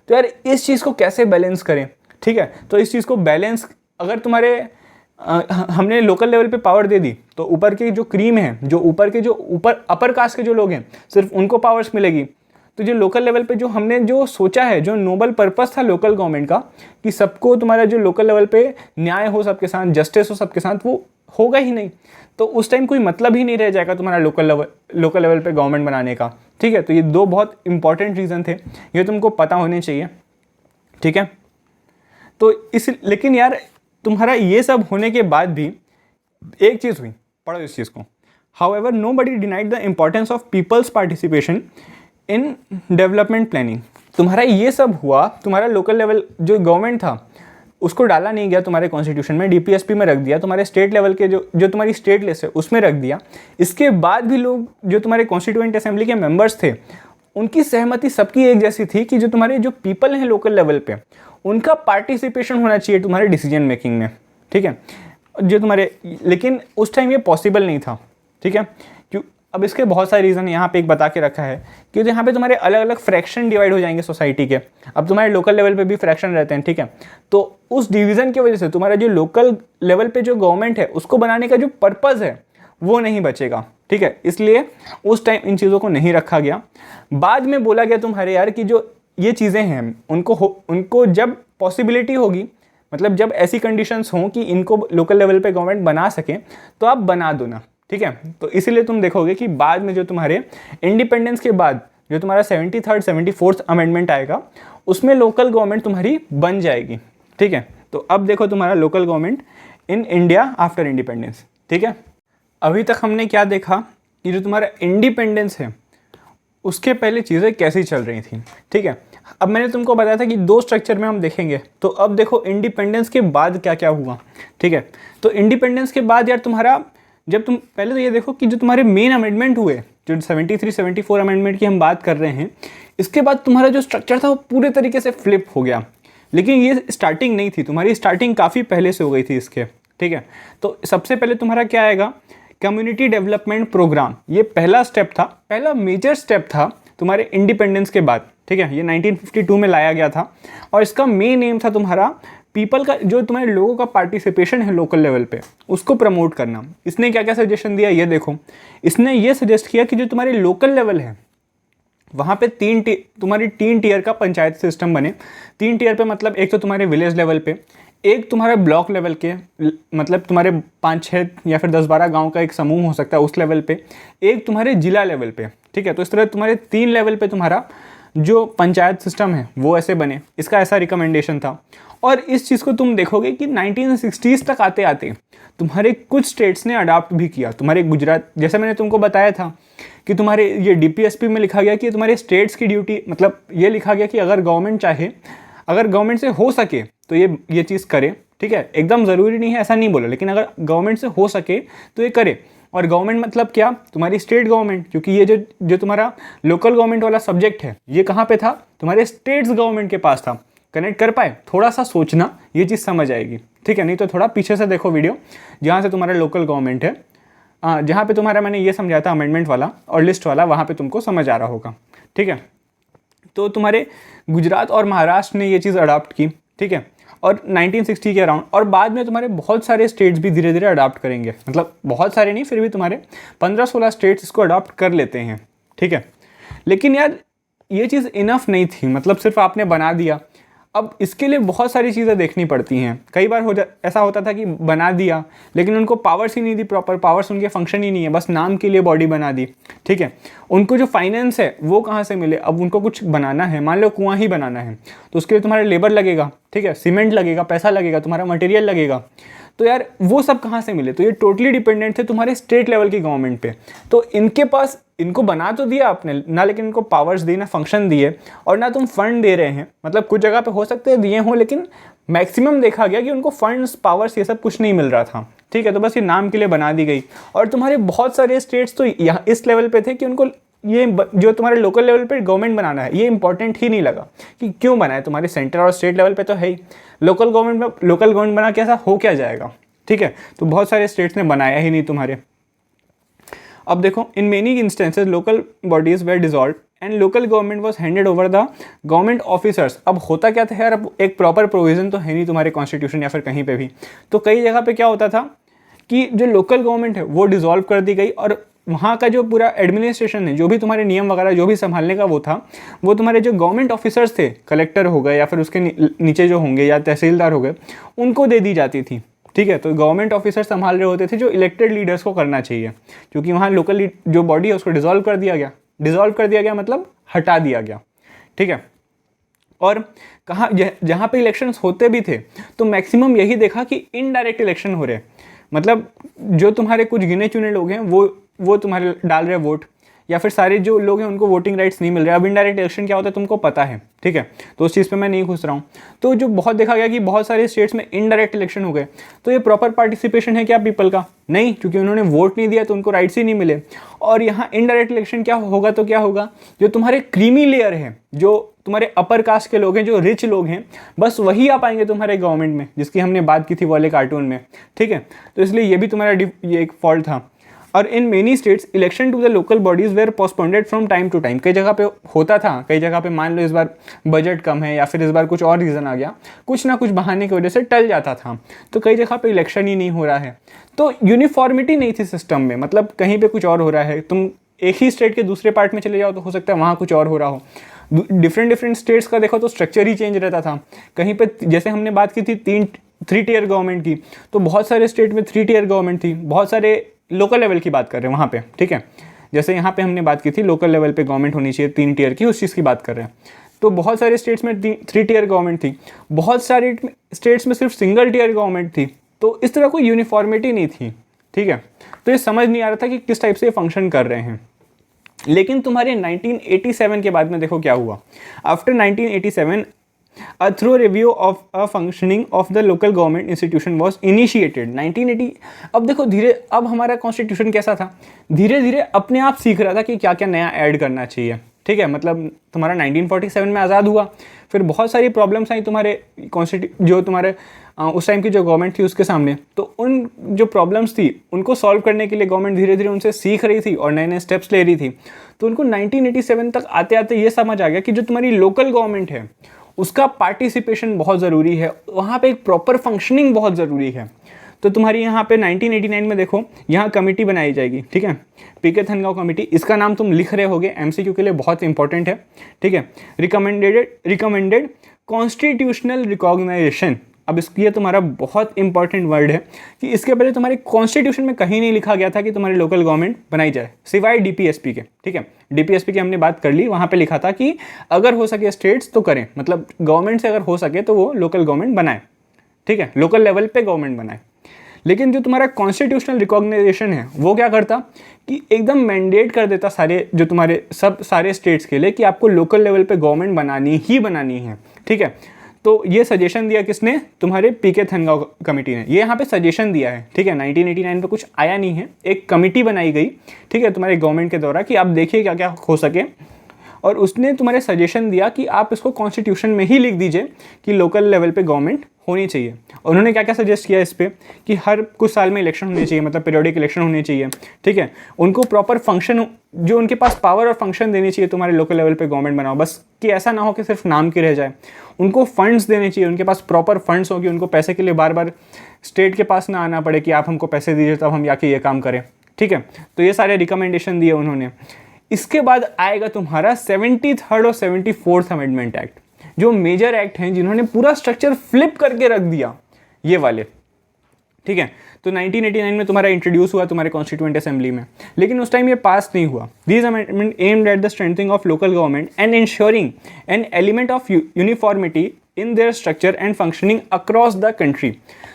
तो यार इस चीज़ को कैसे बैलेंस करें, ठीक है। तो इस चीज़ को बैलेंस, अगर तुम्हारे हमने लोकल लेवल पे पावर दे दी तो ऊपर के जो क्रीम है, जो ऊपर अपर कास्ट के जो लोग हैं, सिर्फ उनको पावर्स मिलेगी। तो जो लोकल लेवल पे जो हमने जो सोचा है, जो नोबल पर्पस था लोकल गवर्नमेंट का, कि सबको तुम्हारा जो लोकल लेवल पे न्याय हो सबके साथ, जस्टिस हो सबके साथ, वो होगा ही नहीं। तो उस टाइम कोई मतलब ही नहीं रह जाएगा तुम्हारा लोकल लेवल पे गवर्नमेंट बनाने का, ठीक है। तो ये दो बहुत इंपॉर्टेंट रीज़न थे, ये तुमको पता होने चाहिए, ठीक है। तो लेकिन यार तुम्हारा ये सब होने के बाद भी एक चीज़ हुई, पढ़ो इस चीज़ को। However nobody denied the importance of peoples participation in development planning. तुम्हारा ये सब हुआ, तुम्हारा लोकल लेवल जो गवर्नमेंट था उसको डाला नहीं गया तुम्हारे कॉन्स्टिट्यूशन में, डीपीएसपी में रख दिया, तुम्हारे स्टेट लेवल के जो तुम्हारी स्टेट लिस्ट है उसमें रख दिया। इसके बाद भी लोग, जो तुम्हारे कॉन्स्टिट्यूएंट असेंबली के मेंबर्स थे, उनकी सहमति सबकी एक जैसी थी कि जो तुम्हारे जो पीपल हैं लोकल लेवल पे, उनका पार्टिसिपेशन होना चाहिए तुम्हारे डिसीजन मेकिंग में, ठीक है। जो तुम्हारे, लेकिन उस टाइम ये पॉसिबल नहीं था, ठीक है। अब इसके बहुत सारे रीज़न यहाँ पे एक बता के रखा है कि यहाँ पे तुम्हारे अलग अलग फ्रैक्शन डिवाइड हो जाएंगे सोसाइटी के। अब तुम्हारे लोकल लेवल पे भी फ्रैक्शन रहते हैं, ठीक है। तो उस डिवीज़न की वजह से तुम्हारा जो लोकल लेवल पे जो गवर्नमेंट है उसको बनाने का जो पर्पज़ है वो नहीं बचेगा, ठीक है। इसलिए उस टाइम इन चीज़ों को नहीं रखा गया। बाद में बोला गया तुम्हारे यार कि जो ये चीज़ें हैं उनको जब पॉसिबिलिटी होगी, मतलब जब ऐसी कंडीशंस हों कि इनको लोकल लेवल पे गवर्नमेंट बना सके, तो आप बना दो ना, ठीक है। तो इसीलिए तुम देखोगे कि बाद में जो तुम्हारे इंडिपेंडेंस के बाद जो तुम्हारा 73rd 74th अमेंडमेंट आएगा, उसमें लोकल गवर्नमेंट तुम्हारी बन जाएगी, ठीक है। तो अब देखो तुम्हारा local government in India after independence, ठीक है। अभी तक हमने क्या देखा कि जो तुम्हारा इंडिपेंडेंस है उसके पहले चीज़ें कैसी चल रही थी, ठीक है। अब मैंने तुमको बताया था कि दो स्ट्रक्चर में हम देखेंगे, तो अब देखो इंडिपेंडेंस के बाद क्या क्या हुआ, ठीक है। तो इंडिपेंडेंस के बाद यार तुम्हारा, जब तुम पहले तो ये देखो कि जो तुम्हारे मेन अमेंडमेंट हुए, जो 73 74 अमेंडमेंट की हम बात कर रहे हैं, इसके बाद तुम्हारा जो स्ट्रक्चर था वो पूरे तरीके से फ्लिप हो गया। लेकिन ये स्टार्टिंग नहीं थी, तुम्हारी स्टार्टिंग काफ़ी पहले से हो गई थी इसके, ठीक है। तो सबसे पहले तुम्हारा क्या आएगा, कम्युनिटी डेवलपमेंट प्रोग्राम। ये पहला स्टेप था, पहला मेजर स्टेप था तुम्हारे इंडिपेंडेंस के बाद, ठीक है। ये 1952 में लाया गया था और इसका मेन एम था तुम्हारा पीपल का, जो तुम्हारे लोगों का पार्टिसिपेशन है लोकल लेवल पे, उसको प्रमोट करना। इसने क्या क्या सजेशन दिया ये देखो। इसने ये सजेस्ट किया कि जो तुम्हारे लोकल लेवल है वहाँ पे तुम्हारी 3 टीयर का पंचायत सिस्टम बने। 3 टीयर पे मतलब एक तो तुम्हारे विलेज लेवल पे, एक तुम्हारे ब्लॉक लेवल के, मतलब तुम्हारे 5-6 या फिर 10-12 गांव का एक समूह हो सकता है उस लेवल पे, एक तुम्हारे जिला लेवल पे, ठीक है। तो इस तरह तुम्हारे 3 लेवल पे तुम्हारा जो पंचायत सिस्टम है वो ऐसे बने, इसका ऐसा रिकमेंडेशन था। और इस चीज़ को तुम देखोगे कि 1960s तक आते आते तुम्हारे कुछ स्टेट्स ने अडॉप्ट भी किया। तुम्हारे गुजरात, जैसे मैंने तुमको बताया था कि तुम्हारे ये डीपीएसपी में लिखा गया कि तुम्हारे स्टेट्स की ड्यूटी, मतलब ये लिखा गया कि अगर गवर्नमेंट चाहे, अगर गवर्नमेंट से हो सके तो ये चीज़ करे, ठीक है। एकदम ज़रूरी नहीं है ऐसा नहीं बोला, लेकिन अगर गवर्नमेंट से हो सके तो ये करे। और गवर्नमेंट मतलब क्या, तुम्हारी स्टेट गवर्नमेंट, क्योंकि ये जो तुम्हारा लोकल गवर्नमेंट वाला सब्जेक्ट है ये कहाँ पे था, तुम्हारे स्टेट्स गवर्नमेंट के पास था। कनेक्ट कर पाए, थोड़ा सा सोचना, ये चीज़ समझ आएगी, ठीक है। नहीं तो थोड़ा पीछे से देखो वीडियो, जहाँ से तुम्हारा लोकल गवर्नमेंट है, जहाँ पे तुम्हारा मैंने ये समझाया था अमेंडमेंट वाला और लिस्ट वाला, वहाँ पे तुमको समझ आ रहा होगा, ठीक है। तो तुम्हारे गुजरात और महाराष्ट्र ने ये चीज़ अडॉप्ट की, ठीक है, और 1960 के अराउंड। और बाद में तुम्हारे बहुत सारे स्टेट्स भी धीरे धीरे अडॉप्ट करेंगे, मतलब बहुत सारे नहीं, फिर भी तुम्हारे 15-16 स्टेट्स इसको अडॉप्ट कर लेते हैं, ठीक है। लेकिन यार ये चीज़ इनफ नहीं थी, मतलब सिर्फ आपने बना दिया। अब इसके लिए बहुत सारी चीज़ें देखनी पड़ती हैं। कई बार ऐसा होता था कि बना दिया लेकिन उनको पावर्स ही नहीं दी, प्रॉपर पावर्स उनके फंक्शन ही नहीं है, बस नाम के लिए बॉडी बना दी, ठीक है। उनको जो फाइनेंस है वो कहाँ से मिले, अब उनको कुछ बनाना है, मान लो कुआं ही बनाना है तो उसके लिए तुम्हारा लेबर लगेगा, ठीक है, सीमेंट लगेगा, पैसा लगेगा, तुम्हारा मटेरियल लगेगा। तो यार वो सब कहाँ से मिले, तो ये टोटली डिपेंडेंट थे तुम्हारे स्टेट लेवल की गवर्नमेंट पे। तो इनके पास, इनको बना तो दिया आपने ना, लेकिन इनको पावर्स दिए ना, फंक्शन दिए, और ना तुम फंड दे रहे हैं। मतलब कुछ जगह पे हो सकते हैं दिए हों, लेकिन मैक्सिमम देखा गया कि उनको फंड्स, पावर्स, ये सब कुछ नहीं मिल रहा था, ठीक है। तो बस ये नाम के लिए बना दी गई। और तुम्हारे बहुत सारे स्टेट्स तो यहाँ इस लेवल पे थे कि उनको ये जो तुम्हारे लोकल लेवल पे गवर्नमेंट बनाना है ये इंपॉर्टेंट ही नहीं लगा कि क्यों बनाए, तुम्हारे सेंटर और स्टेट लेवल पे तो है ही। लोकल गवर्नमेंट बना के ऐसा हो क्या जाएगा, ठीक है। तो बहुत सारे स्टेट्स ने बनाया ही नहीं तुम्हारे। अब देखो, in many instances local bodies were dissolve and local government was handed over the government officers. अब होता क्या था यार, अब एक प्रॉपर प्रोविजन तो है नहीं तुम्हारे कॉन्स्टिट्यूशन या फिर कहीं पे भी। तो कई जगह पे क्या होता था कि जो लोकल गवर्नमेंट है वो डिसॉल्व कर दी गई, और वहाँ का जो पूरा एडमिनिस्ट्रेशन है, जो भी तुम्हारे नियम वगैरह जो भी संभालने का वो था, वो तुम्हारे जो गवर्नमेंट ऑफिसर्स थे, कलेक्टर हो गए या फिर उसके नीचे जो होंगे या तहसीलदार हो गए, उनको दे दी जाती थी, ठीक है। तो गवर्नमेंट ऑफिसर संभाल रहे होते थे जो इलेक्टेड लीडर्स को करना चाहिए, क्योंकि वहाँ लोकल जो बॉडी है उसको डिसॉल्व कर दिया गया। डिसॉल्व कर दिया गया मतलब हटा दिया गया, ठीक है। और कहाँ जहाँ पे इलेक्शंस होते भी थे तो मैक्सिमम यही देखा कि इनडायरेक्ट इलेक्शन हो रहे, मतलब जो तुम्हारे कुछ गिने चुने लोग हैं वो तुम्हारे डाल रहे वोट, या फिर सारे जो लोग हैं उनको वोटिंग राइट्स नहीं मिल रहे। अब इनडायरेक्ट इलेक्शन क्या होता है तुमको पता है, ठीक है, तो उस चीज़ पे मैं नहीं घुस रहा हूँ। तो जो बहुत देखा गया कि बहुत सारे स्टेट्स में इनडायरेक्ट इलेक्शन हो गए, तो ये प्रॉपर पार्टिसिपेशन है क्या पीपल का? नहीं, क्योंकि उन्होंने वोट नहीं दिया तो उनको राइट्स ही नहीं मिले। और यहाँ इनडायरेक्ट इलेक्शन क्या होगा, तो क्या होगा, जो तुम्हारे क्रीमी लेयर है, जो तुम्हारे अपर कास्ट के लोग हैं, जो रिच लोग हैं, बस वही आ पाएंगे तुम्हारे गवर्नमेंट में, जिसकी हमने बात की थी वाले कार्टून में, ठीक है। तो इसलिए ये भी तुम्हारा ये एक फॉल्ट था। और in many states election to the local bodies were postponed from time to time. कई जगह पे होता था, कई जगह पे मान लो इस बार बजट कम है या फिर इस बार कुछ और रीज़न आ गया, कुछ ना कुछ बहाने की वजह से टल जाता था, तो कई जगह पे इलेक्शन ही नहीं हो रहा है। तो यूनिफॉर्मिटी नहीं थी सिस्टम में, मतलब कहीं पे कुछ और हो रहा है, तुम एक ही स्टेट के दूसरे पार्ट में चले जाओ तो हो सकता है वहाँ कुछ और हो रहा हो। डिफरेंट स्टेट्स का देखो तो स्ट्रक्चर ही चेंज रहता था। कहीं पे जैसे हमने बात की थी 3 टीयर गवर्नमेंट की, तो बहुत सारे स्टेट में 3 टीयर गवर्नमेंट थी, बहुत सारे लोकल लेवल की बात कर रहे हैं वहाँ पे, ठीक है। जैसे यहाँ पे हमने बात की थी लोकल लेवल पे गवर्नमेंट होनी चाहिए 3 टीयर की, उस चीज़ की बात कर रहे हैं। तो बहुत सारे स्टेट्स में 3 टीयर गवर्नमेंट थी, बहुत सारे स्टेट्स में सिर्फ सिंगल टीयर गवर्नमेंट थी। तो इस तरह कोई यूनिफॉर्मिटी नहीं थी, ठीक है। तो ये समझ नहीं आ रहा था कि किस टाइप से ये फंक्शन कर रहे हैं। लेकिन तुम्हारे 1987 के बाद में देखो क्या हुआ। After 1987 a thorough review of a functioning of the local government institution was initiated 1980। अब देखो अब हमारा कॉन्स्टिट्यूशन कैसा था, धीरे धीरे अपने आप सीख रहा था कि क्या क्या नया ऐड करना चाहिए। ठीक है, मतलब तुम्हारा 1947 में आज़ाद हुआ, फिर बहुत सारी प्रॉब्लम्स आई तुम्हारे जो तुम्हारे उस टाइम की जो गवर्नमेंट थी उसके सामने। तो उन जो प्रॉब्लम्स थी उनको सॉल्व करने के लिए गवर्नमेंट धीरे धीरे उनसे सीख रही थी और नए नए स्टेप्स ले रही थी। तो उनको 1987 तक आते आते ये समझ आ गया कि जो तुम्हारी लोकल गवर्नमेंट है उसका पार्टिसिपेशन बहुत ज़रूरी है, वहाँ पे एक प्रॉपर फंक्शनिंग बहुत ज़रूरी है। तो तुम्हारी यहाँ पे 1989 में देखो यहाँ कमेटी बनाई जाएगी। ठीक है, पीके थनगांव कमेटी, इसका नाम तुम लिख रहे होगे, एमसीक्यू के लिए बहुत इंपॉर्टेंट है। ठीक है, रिकमेंडेड कॉन्स्टिट्यूशनल रिकॉग्नाइजेशन। अब इसकी ये तुम्हारा बहुत इंपॉर्टेंट वर्ड है कि इसके पहले तुम्हारे कॉन्स्टिट्यूशन में कहीं नहीं लिखा गया था कि तुम्हारी लोकल गवर्नमेंट बनाई जाए, सिवाय डीपीएसपी के। ठीक है, डीपीएसपी की हमने बात कर ली, वहाँ पे लिखा था कि अगर हो सके स्टेट्स तो करें, मतलब गवर्नमेंट से अगर हो सके तो वो लोकल गवर्नमेंट बनाए। ठीक है, लोकल लेवल पे गवर्नमेंट बनाए। लेकिन जो तुम्हारा कॉन्स्टिट्यूशनल रिकॉग्नाइजेशन है वो क्या करता कि एकदम मैंडेट कर देता सारे जो तुम्हारे सारे स्टेट्स के लिए कि आपको लोकल लेवल पे गवर्नमेंट बनानी ही बनानी है। ठीक है, तो ये सजेशन दिया किसने, तुम्हारे पीके थनगांव कमेटी ने, ये यहाँ पे सजेशन दिया है। ठीक है, 1989 पे कुछ आया नहीं है, एक कमेटी बनाई गई। ठीक है, तुम्हारे गवर्नमेंट के द्वारा कि आप देखिए क्या क्या हो सके, और उसने तुम्हारे सजेशन दिया कि आप इसको कॉन्स्टिट्यूशन में ही लिख दीजिए कि लोकल लेवल पे गवर्नमेंट होनी चाहिए। और उन्होंने क्या क्या सजेस्ट किया इस पर कि हर कुछ साल में इलेक्शन होने चाहिए, मतलब पीरियोडिक इलेक्शन होने चाहिए। ठीक है, उनको प्रॉपर फंक्शन, जो उनके पास पावर और फंक्शन देनी चाहिए तुम्हारे लोकल लेवल पे गवर्नमेंट बनाओ, बस कि ऐसा ना हो कि सिर्फ नाम की रह जाए। उनको फंड्स देने चाहिए, उनके पास प्रॉपर फंड्स हो कि उनको पैसे के लिए बार बार स्टेट के पास ना आना पड़े कि आप हमको पैसे दीजिए तब हम जाके ये काम करें। ठीक है, तो ये सारे रिकमेंडेशन दिए उन्होंने। इसके बाद आएगा तुम्हारा 73rd और 74th अमेंडमेंट एक्ट, जो मेजर एक्ट हैं जिन्होंने पूरा स्ट्रक्चर फ्लिप करके रख दिया, ये वाले। ठीक है, तो 1989 में तुम्हारा इंट्रोड्यूस हुआ तुम्हारे कॉन्स्टिट्यूएंट असेंबली में, लेकिन उस टाइम ये पास नहीं हुआ। These amendment aimed at the strengthening of local government and ensuring an element of uniformity in their structure and functioning across the country.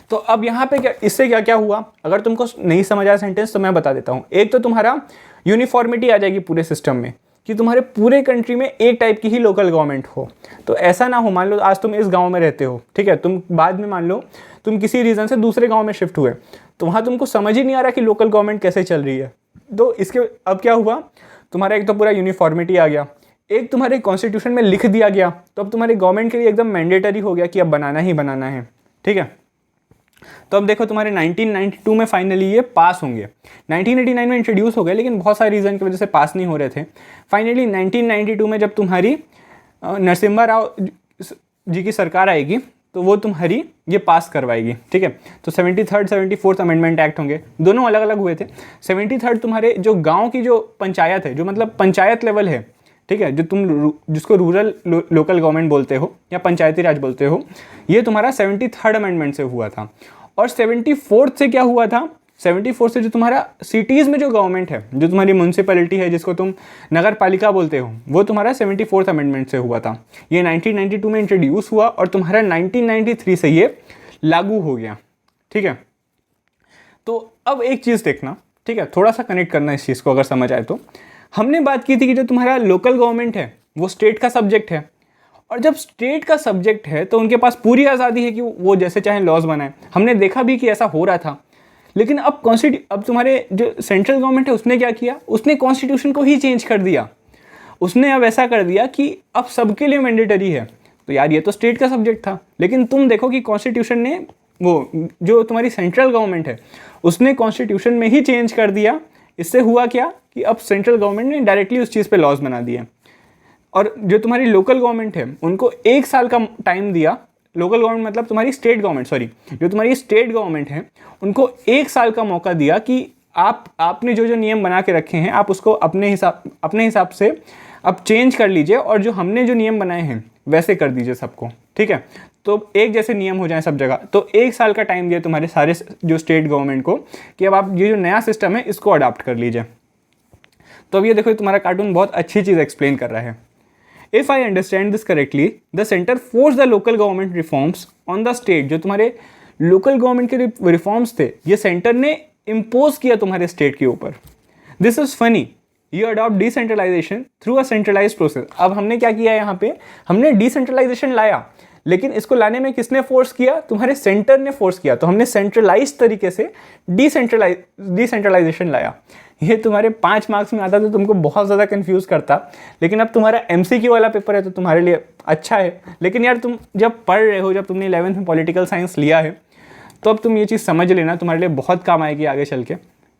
तो अब यहाँ पे क्या, इससे क्या क्या हुआ, अगर तुमको नहीं समझ आया सेंटेंस तो मैं बता देता हूँ। एक तो तुम्हारा यूनिफॉर्मिटी आ जाएगी पूरे सिस्टम में कि तुम्हारे पूरे कंट्री में एक टाइप की ही लोकल गवर्नमेंट हो। तो ऐसा ना हो, मान लो आज तुम इस गांव में रहते हो, ठीक है, तुम बाद में मान लो तुम किसी रीज़न से दूसरे गांव में शिफ्ट हुए, तो वहाँ तुमको समझ ही नहीं आ रहा कि लोकल गवर्नमेंट कैसे चल रही है। तो इसके अब क्या हुआ, तुम्हारा एक तो पूरा यूनिफॉर्मिटी आ गया, एक तुम्हारे कॉन्स्टिट्यूशन में लिख दिया गया, तो अब तुम्हारे गवर्नमेंट के लिए एकदम मैंडेटरी हो गया कि अब बनाना ही बनाना है। ठीक है, तो अब देखो तुम्हारे 1992 में फाइनली ये पास होंगे। 1989 में इंट्रोड्यूस हो गए, लेकिन बहुत सारे रीज़न की वजह से पास नहीं हो रहे थे। फाइनली 1992 में जब तुम्हारी नरसिम्हा राव जी की सरकार आएगी तो वो तुम्हारी ये पास करवाएगी। ठीक है, तो 73rd 74th अमेंडमेंट एक्ट होंगे, दोनों अलग अलग हुए थे। 73rd तुम्हारे जो गाँव की जो पंचायत है, जो मतलब पंचायत लेवल है, ठीक है, जो तुम जिसको रूरल लोकल गवर्नमेंट बोलते हो या पंचायती राज बोलते हो, ये तुम्हारा 73rd अमेंडमेंट से हुआ था। और 74th से क्या हुआ था, 74th से जो तुम्हारा सिटीज़ में जो गवर्नमेंट है, जो तुम्हारी म्यूनसिपैलिटी है, जिसको तुम नगर पालिका बोलते हो, वो तुम्हारा 74th अमेंडमेंट से हुआ था। ये 1992 में इंट्रोड्यूस हुआ और तुम्हारा 1993 से ये लागू हो गया। ठीक है, तो अब एक चीज़ देखना, ठीक है, थोड़ा सा कनेक्ट करना इस चीज़ को अगर समझ आए तो। हमने बात की थी कि जो तुम्हारा लोकल गवर्नमेंट है वो स्टेट का सब्जेक्ट है, और जब स्टेट का सब्जेक्ट है तो उनके पास पूरी आज़ादी है कि वो जैसे चाहे लॉज बनाए। हमने देखा भी कि ऐसा हो रहा था। लेकिन अब तुम्हारे जो सेंट्रल गवर्नमेंट है उसने क्या किया, उसने कॉन्स्टिट्यूशन को ही चेंज कर दिया। उसने अब ऐसा कर दिया कि अब सबके लिए मैंडेटरी है। तो यार ये तो स्टेट का सब्जेक्ट था, लेकिन तुम देखो कि कॉन्स्टिट्यूशन ने, वो जो तुम्हारी सेंट्रल गवर्नमेंट है उसने कॉन्स्टिट्यूशन में ही चेंज कर दिया। इससे हुआ क्या कि अब सेंट्रल गवर्नमेंट ने डायरेक्टली उस चीज़ पे लॉज बना दिए, और जो तुम्हारी लोकल गवर्नमेंट है उनको 1 साल का टाइम दिया। लोकल गवर्नमेंट मतलब तुम्हारी स्टेट गवर्नमेंट, सॉरी, जो तुम्हारी स्टेट गवर्नमेंट है उनको 1 साल का मौका दिया कि आपने जो जो नियम बना के रखे हैं आप उसको अपने हिसाब से अब चेंज कर लीजिए, और जो हमने जो नियम बनाए हैं वैसे कर दीजिए सबको। ठीक है, तो एक जैसे नियम हो जाए सब जगह। तो 1 साल का टाइम दिया तुम्हारे सारे जो स्टेट गवर्नमेंट को कि अब आप ये जो नया सिस्टम है इसको अडॉप्ट कर लीजिए। तो अब ये देखो तुम्हारा कार्टून बहुत अच्छी चीज़ एक्सप्लेन कर रहा है। If I understand this correctly, the center forced the local government reforms on the state। जो तुम्हारे लोकल गवर्नमेंट के रिफॉर्म्स थे ये सेंटर ने इम्पोज किया तुम्हारे स्टेट के ऊपर। This is funny you adopt decentralization through a centralized process. अब हमने क्या किया यहाँ पे, हमने डिसेंट्रलाइजेशन लाया, लेकिन इसको लाने में किसने फोर्स किया, तुम्हारे सेंटर ने फोर्स किया। तो हमने सेंट्रलाइज तरीके से डिसेंट्रलाइजेशन लाया। ये तुम्हारे 5 मार्क्स में आता तो तुमको बहुत ज़्यादा कंफ्यूज करता, लेकिन अब तुम्हारा एमसीक्यू वाला पेपर है तो तुम्हारे लिए अच्छा है। लेकिन यार तुम जब पढ़ रहे हो, जब तुमने 11th में पॉलिटिकल साइंस लिया है, तो अब तुम ये चीज़ समझ लेना, तुम्हारे लिए बहुत काम आएगी आगे चल के,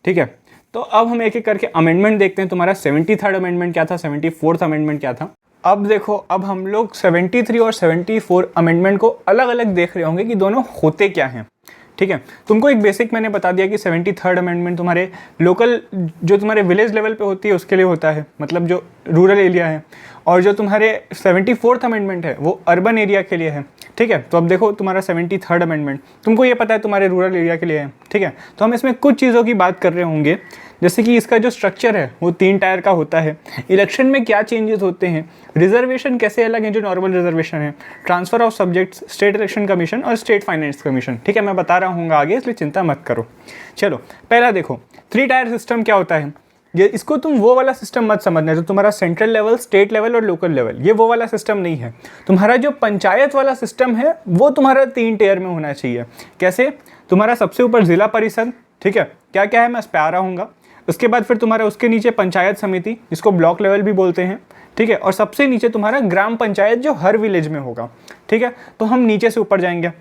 ठीक है। तो अब हम एक एक करके अमेंडमेंट देखते हैं। तुम्हारा 73rd अमेंडमेंट क्या था, 74th अमेंडमेंट क्या था। अब देखो, अब हम लोग 73 और 74 अमेंडमेंट को अलग अलग देख रहे होंगे कि दोनों होते क्या हैं, ठीक है। तुमको एक बेसिक मैंने बता दिया कि 73rd अमेंडमेंट तुम्हारे लोकल, जो तुम्हारे विलेज लेवल पे होती है उसके लिए होता है, मतलब जो रूरल एरिया है, और जो तुम्हारे 74th अमेंडमेंट है वो अर्बन एरिया के लिए है, ठीक है। तो अब देखो तुम्हारा 73rd अमेंडमेंट, तुमको ये पता है तुम्हारे रूरल एरिया के लिए है, ठीक है। तो हम इसमें कुछ चीज़ों की बात कर रहे होंगे, जैसे कि इसका जो स्ट्रक्चर है वो 3 टायर का होता है, इलेक्शन में क्या चेंजेस होते हैं, रिजर्वेशन कैसे अलग है जो नॉर्मल रिजर्वेशन है, transfer of subjects, state election commission और स्टेट फाइनेंस कमीशन, ठीक है। मैं बता रहा हूँ आगे, इसलिए चिंता मत करो। चलो पहला देखो, 3 टायर सिस्टम क्या होता है। ये इसको तुम वो वाला सिस्टम मत समझना जो तुम्हारा सेंट्रल लेवल, स्टेट लेवल और लोकल लेवल, ये वो वाला सिस्टम नहीं है। तुम्हारा जो पंचायत वाला सिस्टम है वो तुम्हारा 3 टियर में होना चाहिए। कैसे, तुम्हारा सबसे ऊपर जिला परिषद, ठीक है, क्या क्या है मैं इस पे आ रहा हूँ। उसके बाद फिर तुम्हारा उसके नीचे पंचायत समिति, जिसको ब्लॉक लेवल भी बोलते हैं, ठीक है, और सबसे नीचे तुम्हारा ग्राम पंचायत जो हर विलेज में होगा, ठीक है। तो हम नीचे से ऊपर जाएंगे।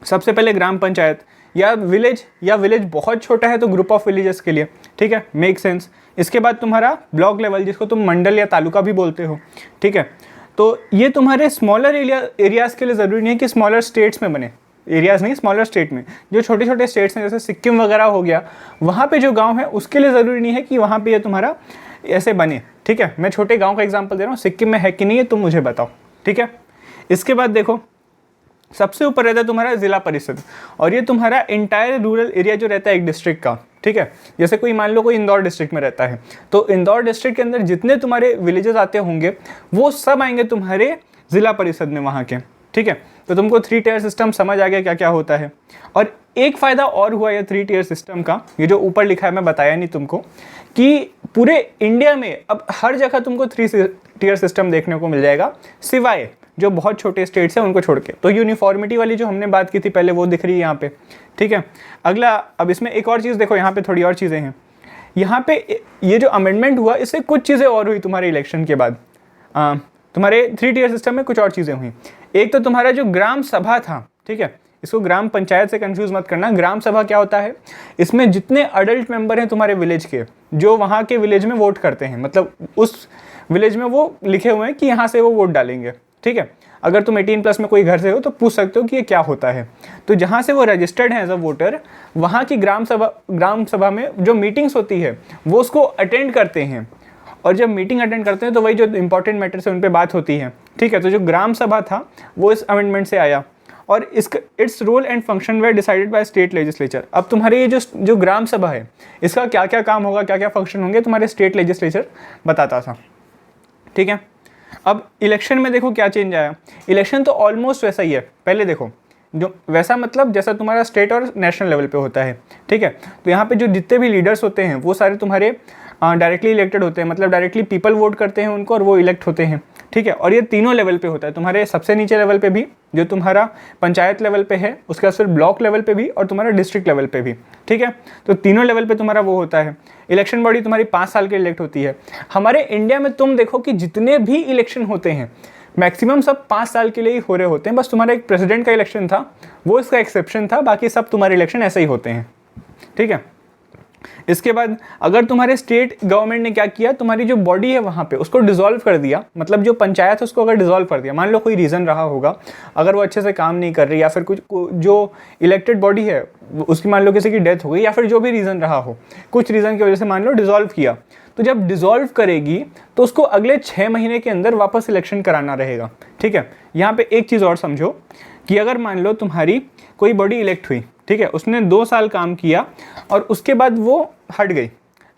सबसे पहले ग्राम पंचायत या विलेज बहुत छोटा है तो ग्रुप ऑफ विलेजेस के लिए, ठीक है, मेक सेंस। इसके बाद तुम्हारा ब्लॉक लेवल, जिसको तुम मंडल या तालुका भी बोलते हो, ठीक है। तो ये तुम्हारे स्मॉलर एरियाज़ के लिए ज़रूरी नहीं है कि स्मॉलर स्टेट्स में बने, एरियाज़ नहीं, स्मॉलर स्टेट में जो छोटे छोटे स्टेट्स हैं जैसे सिक्किम वगैरह हो गया, वहाँ पे जो गांव है उसके लिए ज़रूरी नहीं है कि वहाँ पे ये तुम्हारा ऐसे बने, ठीक है। मैं छोटे गांव का एग्जांपल दे रहा हूँ, सिक्किम में है कि नहीं है तुम मुझे बताओ, ठीक है। इसके बाद देखो, सबसे ऊपर रहता है तुम्हारा जिला परिषद, और ये तुम्हारा इंटायर रूरल एरिया जो रहता है एक डिस्ट्रिक्ट का, ठीक है। जैसे कोई मान लो कोई इंदौर डिस्ट्रिक्ट में रहता है, तो इंदौर डिस्ट्रिक्ट के अंदर जितने तुम्हारे विलेजेस आते होंगे वो सब आएंगे तुम्हारे जिला परिषद में वहाँ के, ठीक है। तो तुमको 3 टियर सिस्टम समझ आ गया क्या क्या होता है। और एक फ़ायदा और हुआ ये 3 टियर सिस्टम का, ये जो ऊपर लिखा है मैं बताया नहीं तुमको, कि पूरे इंडिया में अब हर जगह तुमको 3 टियर सिस्टम देखने को मिल जाएगा, सिवाय जो बहुत छोटे स्टेट्स हैं उनको छोड़ के। तो यूनिफॉर्मिटी वाली जो हमने बात की थी पहले वो दिख रही है यहाँ पे, ठीक है। अगला, अब इसमें एक और चीज़ देखो, यहाँ पे थोड़ी और चीज़ें हैं। यहाँ पे ये जो अमेंडमेंट हुआ इससे कुछ चीज़ें और हुई तुम्हारे इलेक्शन के बाद। तुम्हारे 3 टियर सिस्टम में कुछ और चीज़ें हुई। एक तो तुम्हारा जो ग्राम सभा था, ठीक है, इसको ग्राम पंचायत से कंफ्यूज मत करना। ग्राम सभा क्या होता है, इसमें जितने अडल्ट मेंबर हैं तुम्हारे विलेज के, जो वहाँ के विलेज में वोट करते हैं, मतलब उस विलेज में वो लिखे हुए हैं कि यहाँ से वो वोट डालेंगे, ठीक है। अगर तुम 18+ में कोई घर से हो तो पूछ सकते हो कि ये क्या होता है। तो जहाँ से वो रजिस्टर्ड है एज अ वोटर, वहाँ की ग्राम सभा में जो मीटिंग्स होती है वो उसको अटेंड करते हैं, और जब मीटिंग अटेंड करते हैं तो वही जो इंपॉर्टेंट मैटर्स है उन पर बात होती है, ठीक है। तो जो ग्राम सभा था वो इस अमेंडमेंट से आया, और its role and function were decided by state legislature. अब तुम्हारे ये जो ग्राम सभा है इसका क्या क्या काम होगा, क्या क्या फंक्शन होंगे, तुम्हारे स्टेट लेजिस्लेचर बताता था, ठीक है। अब इलेक्शन में देखो क्या चेंज आया। इलेक्शन तो ऑलमोस्ट वैसा ही है। पहले देखो, जो वैसा मतलब जैसा तुम्हारा स्टेट और नेशनल लेवल पे होता है, ठीक है। तो यहाँ पे जो जितने भी लीडर्स होते हैं वो सारे तुम्हारे डायरेक्टली इलेक्टेड होते हैं, मतलब डायरेक्टली पीपल वोट करते हैं उनको और वो इलेक्ट होते हैं, ठीक है। और ये तीनों लेवल पे होता है, तुम्हारे सबसे नीचे लेवल पे भी जो तुम्हारा पंचायत लेवल पे है, उसके बाद फिर ब्लॉक लेवल पे भी और तुम्हारा डिस्ट्रिक्ट लेवल पे भी, ठीक है। तो तीनों लेवल पे तुम्हारा वो होता है। इलेक्शन बॉडी तुम्हारी 5 साल के इलेक्ट होती है। हमारे इंडिया में तुम देखो कि जितने भी इलेक्शन होते हैं मैक्सिमम सब 5 साल के लिए ही हो रहे होते हैं। बस तुम्हारा एक प्रेसिडेंट का इलेक्शन था, वो इसका एक्सेप्शन था, बाकी सब तुम्हारे इलेक्शन ऐसे ही होते हैं, ठीक है। इसके बाद अगर तुम्हारे स्टेट गवर्नमेंट ने क्या किया, तुम्हारी जो बॉडी है वहाँ पे उसको डिसॉल्व कर दिया, मतलब जो पंचायत है उसको अगर डिसॉल्व कर दिया, मान लो कोई रीज़न रहा होगा, अगर वो अच्छे से काम नहीं कर रही या फिर कुछ जो इलेक्टेड बॉडी है उसकी मान लो किसी की डेथ हो गई या फिर जो भी रीज़न रहा हो, कुछ रीज़न की वजह से मान लो डिसॉल्व किया, तो जब डिसॉल्व करेगी तो उसको अगले 6 महीने के अंदर वापस इलेक्शन कराना रहेगा, ठीक है। यहाँ पे एक चीज़ और समझो कि अगर मान लो तुम्हारी कोई बॉडी इलेक्ट हुई, ठीक है, उसने 2 साल काम किया और उसके बाद वो हट गई,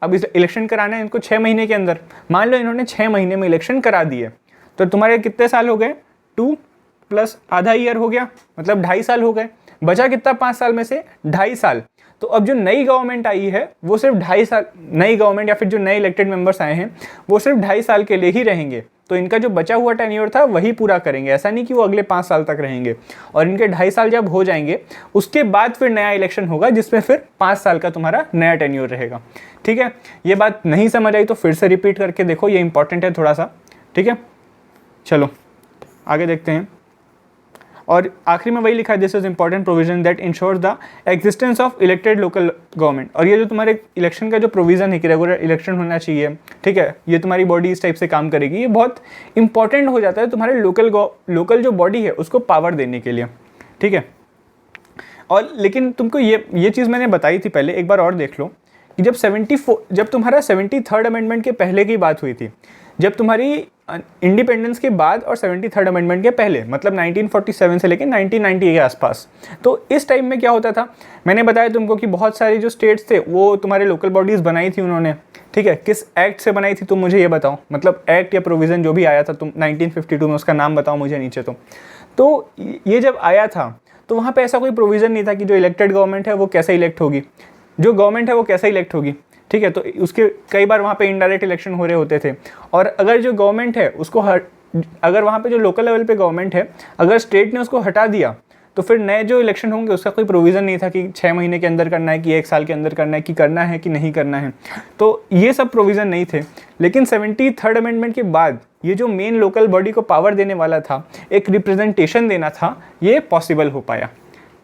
अब इस इलेक्शन कराना है इनको 6 महीने के अंदर, मान लो इन्होंने 6 महीने में इलेक्शन करा दिए, तो तुम्हारे कितने साल हो गए, 2 + आधा ईयर हो गया, मतलब 2.5 साल हो गए। बचा कितना 5 साल में से 2.5 साल। तो अब जो नई गवर्नमेंट आई है वो सिर्फ 2.5 साल, नई गवर्नमेंट या फिर जो नए इलेक्टेड मेंबर्स आए हैं वो सिर्फ 2.5 साल के लिए ही रहेंगे। तो इनका जो बचा हुआ टेन्योर था वही पूरा करेंगे, ऐसा नहीं कि वो अगले 5 साल तक रहेंगे। और इनके 2.5 साल जब हो जाएंगे उसके बाद फिर नया इलेक्शन होगा जिसमें फिर 5 साल का तुम्हारा नया टेन्योर रहेगा। ठीक है, ये बात नहीं समझ आई तो फिर से रिपीट करके देखो, ये इंपॉर्टेंट है थोड़ा सा। ठीक है, चलो आगे देखते हैं। और आखिरी में वही लिखा है, this is important provision that ensures the existence of elected local government. और ये जो तुम्हारे इलेक्शन का जो प्रोविजन है कि रेगुलर इलेक्शन होना चाहिए, ठीक है, ये तुम्हारी बॉडी इस टाइप से काम करेगी, ये बहुत इंपॉर्टेंट हो जाता है तुम्हारे लोकल जो बॉडी है उसको पावर देने के लिए। ठीक है, और लेकिन तुमको ये चीज़ मैंने बताई थी पहले, एक बार और देख लो कि जब तुम्हारा 73rd अमेंडमेंट के पहले की बात हुई थी, जब तुम्हारी इंडिपेंडेंस के बाद और 73rd अमेंडमेंट के पहले, मतलब 1947 से लेकर 1990 के आसपास, तो इस टाइम में क्या होता था, मैंने बताया तुमको कि बहुत सारी जो स्टेट्स थे वो तुम्हारे लोकल बॉडीज़ बनाई थी उन्होंने। ठीक है, किस एक्ट से बनाई थी तुम मुझे ये बताओ, मतलब एक्ट या प्रोविज़न जो भी आया था तुम 1952 में, उसका नाम बताओ मुझे नीचे। तो ये जब आया था तो वहाँ पे ऐसा कोई प्रोविज़न नहीं था कि जो इलेक्टेड गवर्नमेंट है वो कैसे इलेक्ट होगी, जो गवर्नमेंट है वो कैसे इलेक्ट होगी। ठीक है, तो उसके कई बार वहाँ पे इनडायरेक्ट इलेक्शन हो रहे होते थे। और अगर जो गवर्नमेंट है उसको अगर वहाँ पे जो लोकल लेवल पे गवर्नमेंट है, अगर स्टेट ने उसको हटा दिया तो फिर नए जो इलेक्शन होंगे उसका कोई प्रोविज़न नहीं था कि 6 महीने के अंदर करना है कि 1 साल के अंदर करना है कि नहीं करना है। तो ये सब प्रोविज़न नहीं थे। लेकिन 73rd अमेंडमेंट के बाद ये जो मेन लोकल बॉडी को पावर देने वाला था, एक रिप्रेजेंटेशन देना था, ये पॉसिबल हो पाया।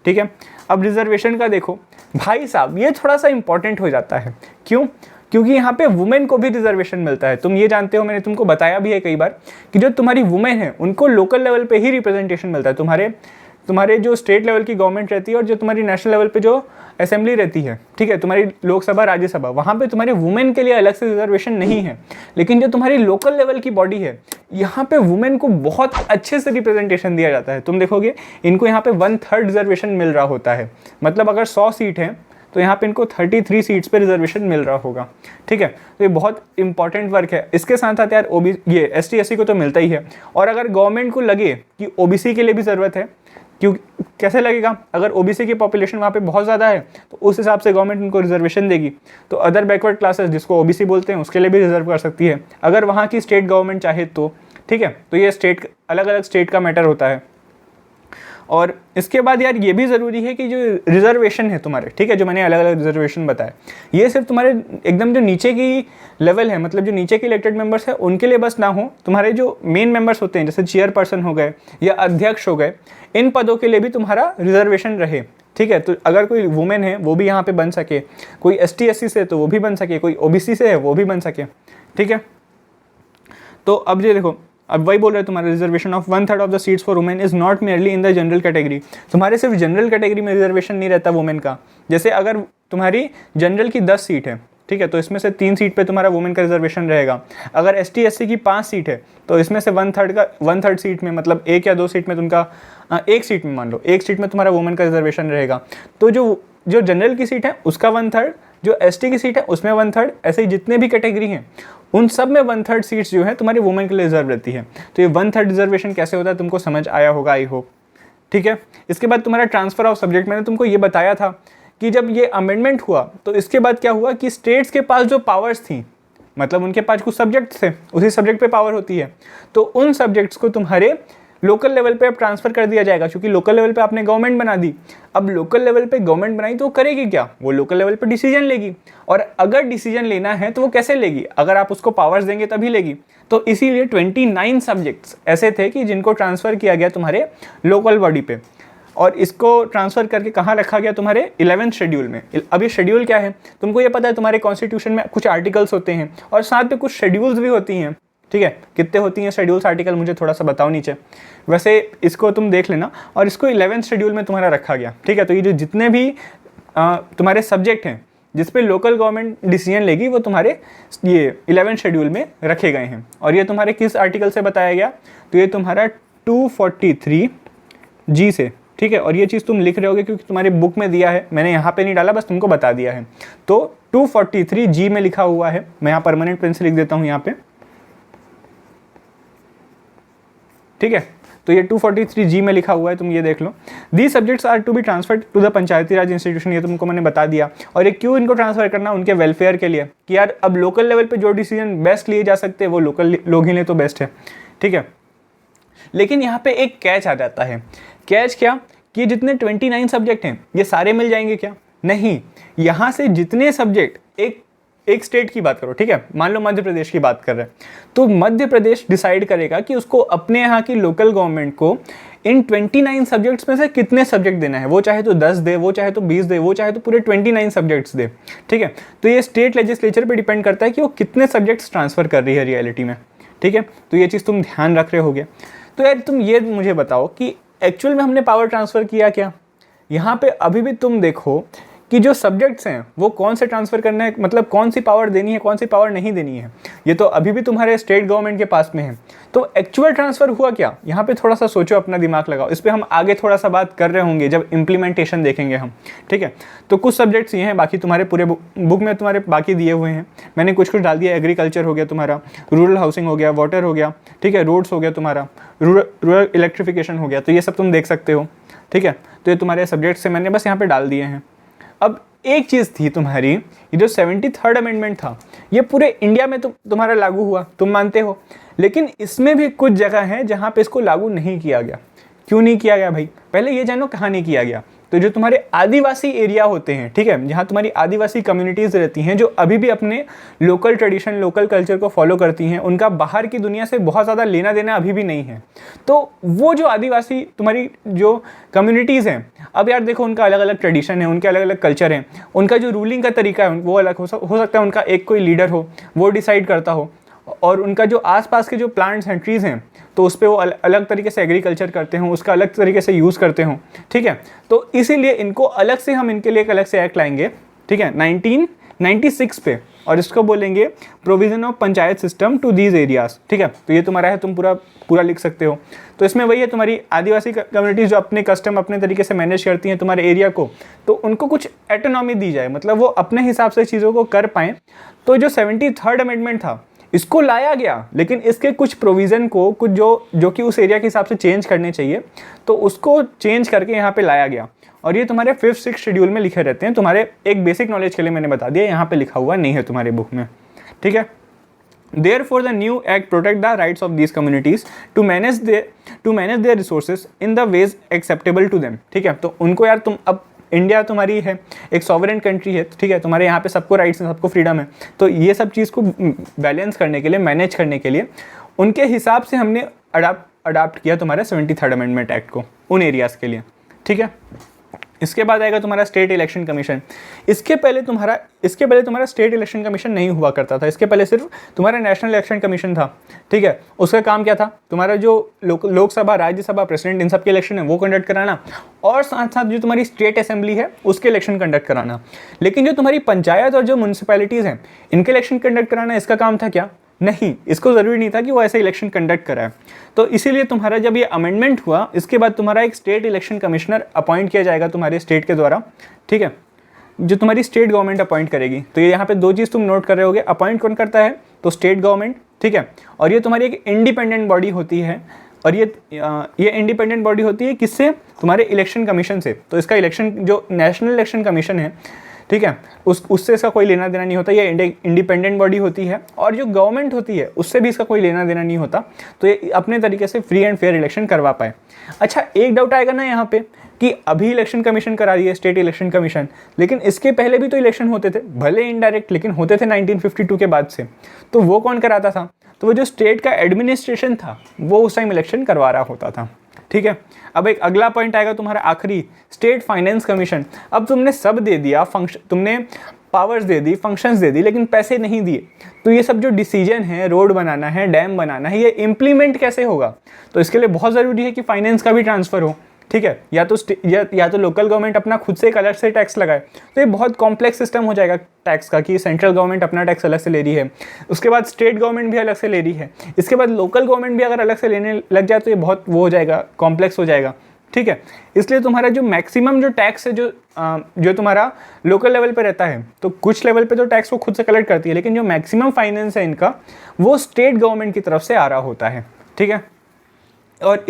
ठीक है, अब रिजर्वेशन का देखो भाई साहब, ये थोड़ा सा इंपॉर्टेंट हो जाता है। क्यों? क्योंकि यहाँ पे वुमेन को भी रिजर्वेशन मिलता है। तुम ये जानते हो, मैंने तुमको बताया भी है कई बार कि जो तुम्हारी वुमेन है उनको लोकल लेवल पे ही रिप्रेजेंटेशन मिलता है। तुम्हारे जो स्टेट लेवल की गवर्नमेंट रहती है और जो तुम्हारी नेशनल लेवल पे जो असेंबली रहती है, ठीक है, तुम्हारी लोकसभा राज्यसभा, वहाँ पे तुम्हारे वुमेन के लिए अलग से रिजर्वेशन नहीं है। लेकिन जो तुम्हारी लोकल लेवल की बॉडी है, यहाँ पे वुमेन को बहुत अच्छे से रिप्रेजेंटेशन दिया जाता है। तुम देखोगे इनको यहाँ पे 1/3 रिजर्वेशन मिल रहा होता है। मतलब अगर 100 सीट हैं तो यहाँ पे इनको 33 सीट्स पे रिजर्वेशन मिल रहा होगा। ठीक है, तो ये बहुत इंपॉर्टेंट वर्क है। इसके साथ साथ यार ये ST SC को तो मिलता ही है। और अगर गवर्नमेंट को लगे कि OBC के लिए भी ज़रूरत है, क्यों कैसे लगेगा, अगर OBC की पॉपुलेशन वहाँ पे बहुत ज़्यादा है तो उस हिसाब से गवर्नमेंट उनको रिजर्वेशन देगी। तो अदर बैकवर्ड क्लासेस जिसको OBC बोलते हैं उसके लिए भी रिजर्व कर सकती है अगर वहाँ की स्टेट गवर्नमेंट चाहे तो। ठीक है, तो ये अलग अलग स्टेट का मैटर होता है। और इसके बाद यार ये भी ज़रूरी है कि जो रिजर्वेशन है तुम्हारे, ठीक है, जो मैंने अलग अलग रिजर्वेशन बताया, ये सिर्फ तुम्हारे एकदम जो नीचे की लेवल है, मतलब जो नीचे के इलेक्टेड मेंबर्स है उनके लिए बस ना हो, तुम्हारे जो मेन मेंबर्स होते हैं जैसे चेयरपर्सन हो गए या अध्यक्ष हो गए, इन पदों के लिए भी तुम्हारा रिजर्वेशन रहे। ठीक है, तो अगर कोई वुमेन है वो भी यहाँ पे बन सके, कोई ST SC से तो वो भी बन सके, कोई OBC से है वो भी बन सके। ठीक है, तो अब ये देखो, अब वही बोल रहे हैं तुम्हारे reservation of 1/3 of the seats for women is not merely in the general category. तुम्हारे सिर्फ जनरल कैटेगरी में रिजर्वेशन नहीं रहता वुमेन का। जैसे अगर तुम्हारी जनरल की 10 सीट है, ठीक है, तो इसमें से 3 सीट पे तुम्हारा वुमेन का रिजर्वेशन रहेगा। अगर ST SC की 5 सीट है तो इसमें से 1/3 सीट में, मतलब 1 या 2 सीट में तुमका 1 सीट में, मान लो 1 सीट में तुम्हारा वुमेन का रिजर्वेशन रहेगा। तो जो जनरल की सीट है उसका 1/3, जो ST की सीट है उसमें 1/3, ऐसे ही जितने भी कैटेगरी हैं उन सब में 1/3 सीट्स जो है तुम्हारी वुमेन के लिए रिजर्व रहती है। तो ये 1/3 रिजर्वेशन कैसे होता है तुमको समझ आया होगा, आई होप। ठीक है, इसके बाद तुम्हारा ट्रांसफर ऑफ सब्जेक्ट, मैंने तुमको ये बताया था कि जब ये अमेंडमेंट हुआ तो इसके बाद क्या हुआ कि स्टेट्स के पास जो पावर्स थी, मतलब उनके पास कुछ सब्जेक्ट थे, उसी सब्जेक्ट पे पावर होती है, तो उन सब्जेक्ट्स को तुम्हारे लोकल लेवल पे अब ट्रांसफ़र कर दिया जाएगा। क्योंकि लोकल लेवल पे आपने गवर्नमेंट बना दी, अब लोकल लेवल पे गवर्नमेंट बनाई तो वो करेगी क्या, वो लोकल लेवल पे डिसीजन लेगी। और अगर डिसीजन लेना है तो वो कैसे लेगी, अगर आप उसको पावर्स देंगे तभी लेगी। तो इसीलिए 29 सब्जेक्ट्स ऐसे थे कि जिनको ट्रांसफ़र किया गया तुम्हारे लोकल बॉडी पे, और इसको ट्रांसफ़र करके कहाँ रखा गया, तुम्हारे 11th शेड्यूल में। अब ये शेड्यूल क्या है तुमको ये पता है, तुम्हारे कॉन्स्टिट्यूशन में कुछ आर्टिकल्स होते हैं और साथ में कुछ शेड्यूल्स भी होती हैं। ठीक है, कितने होती हैं शेड्यूल्स, आर्टिकल मुझे थोड़ा सा बताओ नीचे। वैसे इसको तुम देख लेना, और इसको 11th शेड्यूल में तुम्हारा रखा गया। ठीक है, तो ये जो जितने भी तुम्हारे सब्जेक्ट हैं जिस पे लोकल गवर्नमेंट डिसीजन लेगी वो तुम्हारे ये 11th शेड्यूल में रखे गए हैं। और ये तुम्हारे किस आर्टिकल से बताया गया, तो ये तुम्हारा 243G से। ठीक है, और ये चीज़ तुम लिख रहे होगे क्योंकि तुम्हारी बुक में दिया है, मैंने यहाँ पे नहीं डाला, बस तुमको बता दिया है। तो 243G में लिखा हुआ है, मैं यहाँ परमानेंट पेन से लिख देता हूँ यहाँ पे। ठीक है, तो तो ये 243G में लिखा हुआ है, तुम ये देख लो। These subjects are to be transferred to the Panchayati Raj institution, ये तुमको मैंने बता दिया। और ये क्यों इनको ट्रांसफर करना, उनके वेलफेयर के लिए, कि यार अब लोकल लेवल पे जो डिसीजन बेस्ट लिए जा सकते हैं वो लोकल लोग ही ले तो बेस्ट है, ठीक है। लेकिन यहाँ पे एक कैच आ जाता है। कैच क्या, कि जितने 29 सब्जेक्ट हैं ये सारे मिल जाएंगे क्या? नहीं, यहाँ से जितने सब्जेक्ट एक स्टेट की बात करो, ठीक है, मान लो मध्य प्रदेश की बात कर रहे हैं, तो मध्य प्रदेश डिसाइड करेगा कि उसको अपने यहाँ की लोकल गवर्नमेंट को इन 29 सब्जेक्ट्स में से कितने सब्जेक्ट देना है। वो चाहे तो 10 दे, वो चाहे तो 20 दे, वो चाहे तो पूरे 29 सब्जेक्ट्स दे, ठीक है। तो ये स्टेट लेजिस्लेचर पे डिपेंड करता है कि वो कितने सब्जेक्ट्स ट्रांसफर कर रही है रियलिटी में, ठीक है। तो ये चीज़ तुम ध्यान रख रहे होगे। तो यार तुम ये मुझे बताओ कि एक्चुअल में हमने पावर ट्रांसफ़र किया क्या? यहाँ पे अभी भी तुम देखो कि जो सब्जेक्ट्स हैं वो कौन से ट्रांसफ़र करना है, मतलब कौन सी पावर देनी है, कौन सी पावर नहीं देनी है, ये तो अभी भी तुम्हारे स्टेट गवर्नमेंट के पास में है। तो एक्चुअल ट्रांसफ़र हुआ क्या, यहाँ पे थोड़ा सा सोचो, अपना दिमाग लगाओ। इस पर हम आगे थोड़ा सा बात कर रहे होंगे जब इम्प्लीमेंटेशन देखेंगे हम, ठीक है। तो कुछ सब्जेक्ट्स ये हैं, बाकी तुम्हारे पूरे बुक में तुम्हारे बाकी दिए हुए हैं, मैंने कुछ डाल दिया। एग्रीकल्चर हो गया तुम्हारा, रूरल हाउसिंग हो गया, वाटर हो गया, ठीक है, रोड्स हो गया तुम्हारा, रूरल इलेक्ट्रिफिकेशन हो गया, तो ये सब तुम देख सकते हो, ठीक है। तो ये तुम्हारे सब्जेक्ट्स से मैंने बस यहाँ पे डाल दिए हैं। अब एक चीज़ थी तुम्हारी, ये जो 73rd अमेंडमेंट था, ये पूरे इंडिया में तुम्हारा लागू हुआ, तुम मानते हो, लेकिन इसमें भी कुछ जगह है जहाँ पे इसको लागू नहीं किया गया। क्यों नहीं किया गया भाई? पहले ये जानो कहाँ नहीं किया गया। तो जो तुम्हारे आदिवासी एरिया होते हैं, ठीक है, जहाँ तुम्हारी आदिवासी कम्युनिटीज़ रहती हैं, जो अभी भी अपने लोकल ट्रेडिशन, लोकल कल्चर को फॉलो करती हैं, उनका बाहर की दुनिया से बहुत ज़्यादा लेना देना अभी भी नहीं है। तो वो जो आदिवासी तुम्हारी जो कम्युनिटीज़ हैं, अब यार देखो उनका अलग अलग ट्रेडिशन है, उनके अलग अलग कल्चर हैं, उनका जो रूलिंग का तरीका है वो अलग हो सकता है, उनका एक कोई लीडर हो वो डिसाइड करता हो, और उनका जो आसपास के जो प्लांट्स हैं, ट्रीज़ हैं, तो उस पर वो अलग तरीके से एग्रीकल्चर करते हों, उसका अलग तरीके से यूज़ करते हों, ठीक है। तो इसीलिए इनको अलग से, हम इनके लिए एक अलग से एक्ट लाएंगे, ठीक है, 1996 पे, और इसको बोलेंगे provision of panchayat system to these areas, ठीक है। तो ये तुम्हारा है, तुम पूरा लिख सकते हो। तो इसमें वही है, तुम्हारी आदिवासी कम्युनिटीज़ जो अपने कस्टम अपने तरीके से मैनेज करती हैं तुम्हारे एरिया को, तो उनको कुछ ऑटोनॉमी दी जाए, मतलब वो अपने हिसाब से चीज़ों को कर पाएँ। तो जो 73rd अमेंडमेंट था, इसको लाया गया, लेकिन इसके कुछ प्रोविज़न को, कुछ जो कि उस एरिया के हिसाब से चेंज करने चाहिए, तो उसको चेंज करके यहाँ पे लाया गया। और ये तुम्हारे 5th 6th शेड्यूल में लिखे रहते हैं। तुम्हारे एक बेसिक नॉलेज के लिए मैंने बता दिया, यहाँ पे लिखा हुआ नहीं है तुम्हारे बुक में, ठीक है। Therefore, the new act protect the rights of these communities to manage their resources in the ways acceptable to them, ठीक है। तो उनको यार, तुम अब इंडिया तुम्हारी है, एक सॉवरेन कंट्री है, ठीक है, तुम्हारे यहाँ पे सबको राइट्स हैं, सबको फ्रीडम है। तो ये सब चीज़ को बैलेंस करने के लिए, मैनेज करने के लिए, उनके हिसाब से हमने अडाप्ट किया तुम्हारे 73rd अमेंडमेंट एक्ट को उन एरियाज़ के लिए, ठीक है। इसके बाद आएगा तुम्हारा स्टेट इलेक्शन कमीशन। इसके पहले तुम्हारा स्टेट इलेक्शन कमीशन नहीं हुआ करता था। इसके पहले सिर्फ तुम्हारा नेशनल इलेक्शन कमीशन था, ठीक है। उसका काम क्या था, तुम्हारा जो लोकसभा, राज्यसभा, प्रेसिडेंट, इन सब के इलेक्शन है वो कंडक्ट कराना, और साथ साथ जो तुम्हारी स्टेट असेंबली है उसके इलेक्शन कंडक्ट कराना। लेकिन जो तुम्हारी पंचायत और जो म्यूनसिपैलिटीज़ हैं, इनके इलेक्शन कंडक्ट कराना, इसका काम था क्या? नहीं, इसको ज़रूरी नहीं था कि वो ऐसे इलेक्शन कंडक्ट कराए। तो इसीलिए तुम्हारा जब ये अमेंडमेंट हुआ, इसके बाद तुम्हारा एक स्टेट इलेक्शन कमिश्नर अपॉइंट किया जाएगा तुम्हारे स्टेट के द्वारा, ठीक है, जो तुम्हारी स्टेट गवर्नमेंट अपॉइंट करेगी। तो ये यहाँ पे दो चीज़ तुम नोट कर रहे होगे, अपॉइंट कौन करता है? तो स्टेट गवर्नमेंट, ठीक है। और ये तुम्हारी एक इंडिपेंडेंट बॉडी होती है, और ये इंडिपेंडेंट बॉडी होती है किससे? तुम्हारे इलेक्शन कमीशन से। तो इसका इलेक्शन, जो नेशनल इलेक्शन कमीशन है, ठीक है, उससे इसका कोई लेना देना नहीं होता। ये इंडिपेंडेंट बॉडी होती है, और जो गवर्नमेंट होती है उससे भी इसका कोई लेना देना नहीं होता। तो ये अपने तरीके से फ्री एंड फेयर इलेक्शन करवा पाए। अच्छा, एक डाउट आएगा ना यहाँ पे कि अभी इलेक्शन कमीशन करा रही है स्टेट इलेक्शन कमीशन, लेकिन इसके पहले भी तो इलेक्शन होते थे, भले इनडायरेक्ट, लेकिन होते थे 1952 के बाद से। तो वो कौन कराता था? तो वो जो स्टेट का एडमिनिस्ट्रेशन था वो उस टाइम इलेक्शन करवा रहा होता था, ठीक है। अब एक अगला पॉइंट आएगा तुम्हारा आखिरी, स्टेट फाइनेंस कमीशन। अब तुमने सब दे दिया, तुमने पावर्स दे दी, फंक्शंस दे दी, लेकिन पैसे नहीं दिए। तो ये सब जो डिसीजन है, रोड बनाना है, डैम बनाना है, ये इम्प्लीमेंट कैसे होगा? तो इसके लिए बहुत ज़रूरी है कि फाइनेंस का भी ट्रांसफ़र हो, ठीक है। या तो लोकल गवर्नमेंट अपना खुद से एक अलग से टैक्स लगाए। तो ये बहुत कॉम्प्लेक्स सिस्टम हो जाएगा टैक्स का, कि सेंट्रल गवर्नमेंट अपना टैक्स अलग से ले रही है, उसके बाद स्टेट गवर्नमेंट भी अलग से ले रही है, इसके बाद लोकल गवर्नमेंट भी अगर अलग से लेने लग जाए तो ये बहुत वो हो जाएगा, कॉम्प्लेक्स हो जाएगा, ठीक है। इसलिए तुम्हारा जो मैक्सिमम जो टैक्स है, जो तुम्हारा लोकल लेवल पे रहता है, तो कुछ लेवल पे तो टैक्स वो खुद से कलेक्ट करती है, लेकिन जो मैक्सिमम फाइनेंस है इनका, वो स्टेट गवर्नमेंट की तरफ से आ रहा होता है, ठीक है। और